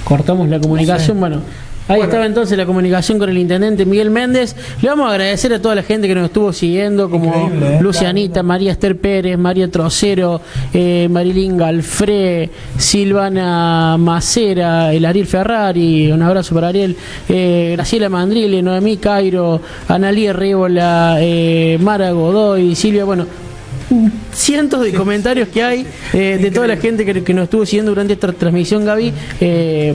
Cortamos la comunicación, sí. Bueno, ahí estaba entonces la comunicación con el intendente Miguel Méndez. Le vamos a agradecer a toda la gente que nos estuvo siguiendo, como Lucianita, María Esther Pérez, María Trocero, Marilín Galfré, Silvana Macera, el Ariel Ferrari, un abrazo para Ariel, Graciela Mandrile, Noemí Cairo, Analía Rébola, Mara Godoy, Silvia, bueno, cientos de comentarios que hay de toda la gente que nos estuvo siguiendo durante esta transmisión, Gaby.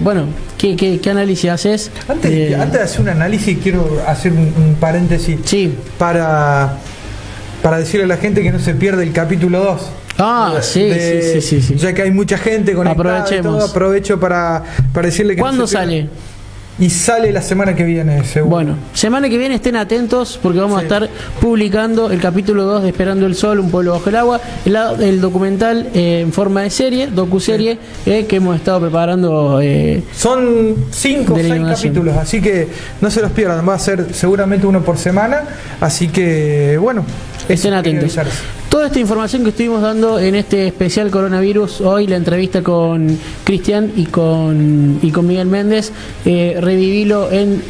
Bueno, ¿qué análisis haces? Antes de hacer un análisis, quiero hacer un paréntesis para decirle a la gente que no se pierda el capítulo 2. Sí. Ya que hay mucha gente conectada. Aprovechemos. Y todo, aprovecho para decirle que ¿cuándo no sale? Y sale la semana que viene, seguro. Bueno, semana que viene estén atentos, porque vamos a estar publicando el capítulo 2 de Esperando el Sol, un pueblo bajo el agua, el documental en forma de serie, docuserie, que hemos estado preparando. Son 5 o 6 capítulos, así que no se los pierdan, va a ser seguramente uno por semana, así que bueno, estén atentos. Toda esta información que estuvimos dando en este especial coronavirus, hoy la entrevista con Cristian y con Miguel Méndez, revivilo en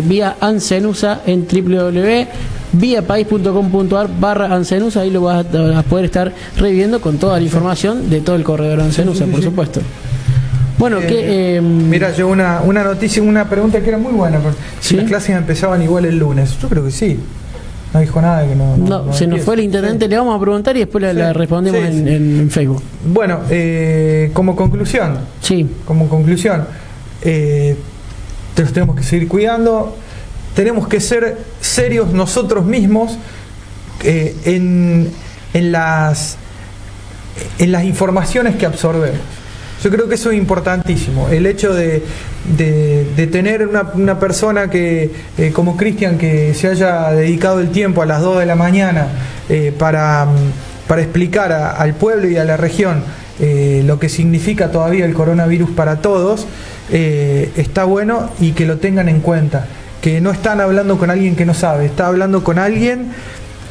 vía Ancenusa en www.viapaís.com.ar/Ancenusa. Ahí lo vas a poder estar reviviendo con toda la información de todo el corredor Ancenusa, por supuesto. Bueno, mira, yo una noticia, una pregunta que era muy buena, si las clases empezaban igual el lunes. Yo creo que sí. No dijo nada de que no se nos fue el intendente, le vamos a preguntar y después la respondemos en Facebook. Bueno, como conclusión, nos tenemos que seguir cuidando, tenemos que ser serios nosotros mismos en las informaciones que absorbemos. Yo creo que eso es importantísimo, el hecho de tener una persona que como Cristian, que se haya dedicado el tiempo a las 2 de la mañana para explicar al pueblo y a la región lo que significa todavía el coronavirus para todos, está bueno, y que lo tengan en cuenta, que no están hablando con alguien que no sabe, está hablando con alguien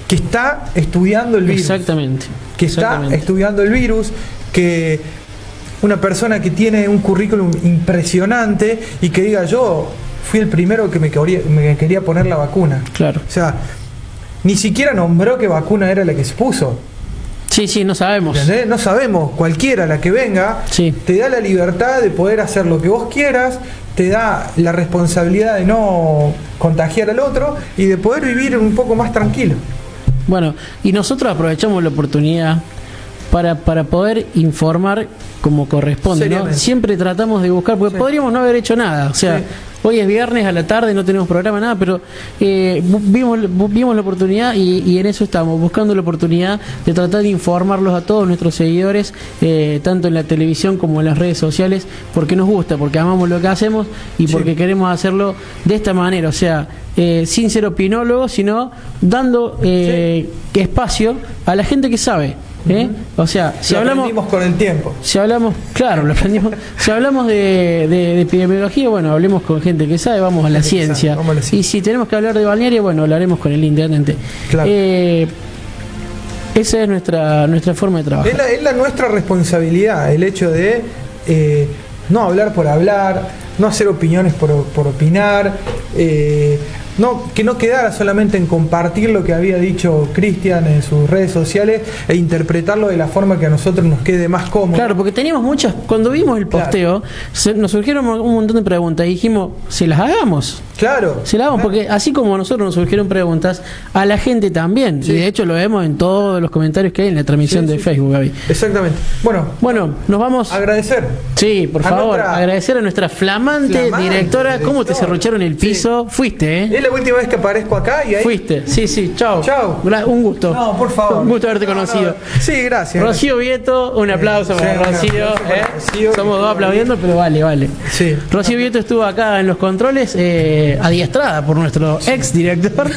que está estudiando el virus. Exactamente. Que está estudiando el virus, que una persona que tiene un currículum impresionante y que diga, yo fui el primero que me quería poner la vacuna. Claro. O sea, ni siquiera nombró qué vacuna era la que se puso. Sí, no sabemos. ¿Entendés? No sabemos, cualquiera la que venga, te da la libertad de poder hacer lo que vos quieras, te da la responsabilidad de no contagiar al otro y de poder vivir un poco más tranquilo. Bueno, y nosotros aprovechamos la oportunidad para poder informar como corresponde, ¿no? Siempre tratamos de buscar, porque podríamos no haber hecho nada, o sea, hoy es viernes a la tarde, no tenemos programa, nada, pero vimos la oportunidad y en eso estamos, buscando la oportunidad de tratar de informarlos a todos nuestros seguidores, tanto en la televisión como en las redes sociales, porque nos gusta, porque amamos lo que hacemos y porque queremos hacerlo de esta manera, o sea, sin ser opinólogos, sino dando espacio a la gente que sabe. O sea, si hablamos con el tiempo. Si hablamos, claro, lo aprendimos. Si hablamos de epidemiología, bueno, hablemos con gente que sabe, vamos a la ciencia. Y si tenemos que hablar de balneario, bueno, hablaremos con el intendente. Claro. Esa es nuestra forma de trabajar. Es nuestra responsabilidad, el hecho de no hablar por hablar, no hacer opiniones por opinar, que no quedara solamente en compartir lo que había dicho Cristian en sus redes sociales e interpretarlo de la forma que a nosotros nos quede más cómodo. Claro, porque teníamos cuando vimos el posteo, nos surgieron un montón de preguntas y dijimos, ¿se las hagamos? Claro. Se las hagamos, porque así como a nosotros nos surgieron preguntas, a la gente también. Y de hecho lo vemos en todos los comentarios que hay en la transmisión de Facebook, Gaby. Exactamente. Bueno, nos vamos a agradecer. Sí, por favor, agradecer a nuestra flamante directora. ¿Cómo te serrucharon el piso? Fuiste, Es la última vez que aparezco acá y ahí... Fuiste, sí, chao. Un gusto. No, por favor. Un gusto haberte conocido. No. Sí, gracias. Rocío Vieto, un aplauso para Rocío. Somos dos aplaudiendo, pero vale. Sí. Rocío Vieto estuvo acá en los controles, adiestrada por nuestro ex director.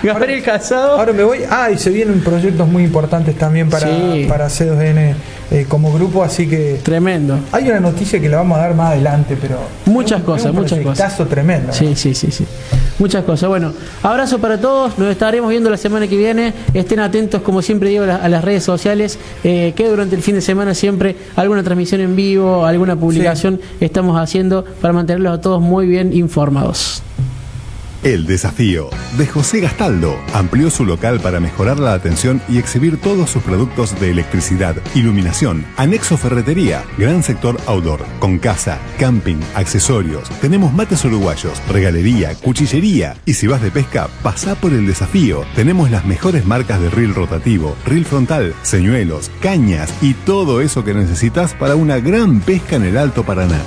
Gabriel Casado. Ahora me voy. Y se vienen proyectos muy importantes también para C2N como grupo, así que... Tremendo. Hay una noticia que la vamos a dar más adelante, pero... Muchas cosas. Un proyectazo tremendo. Sí. Muchas cosas. Bueno, abrazo para todos. Nos estaremos viendo la semana que viene. Estén atentos, como siempre digo, a las redes sociales. Que durante el fin de semana siempre alguna transmisión en vivo, alguna publicación estamos haciendo para mantenerlos a todos muy bien informados. El desafío de José Gastaldo amplió su local para mejorar la atención y exhibir todos sus productos de electricidad, iluminación, anexo ferretería, gran sector outdoor, con casa, camping, accesorios. Tenemos mates uruguayos, regalería, cuchillería. Y si vas de pesca, pasá por el desafío. Tenemos las mejores marcas de reel rotativo, reel frontal, señuelos, cañas y todo eso que necesitas para una gran pesca en el Alto Paraná.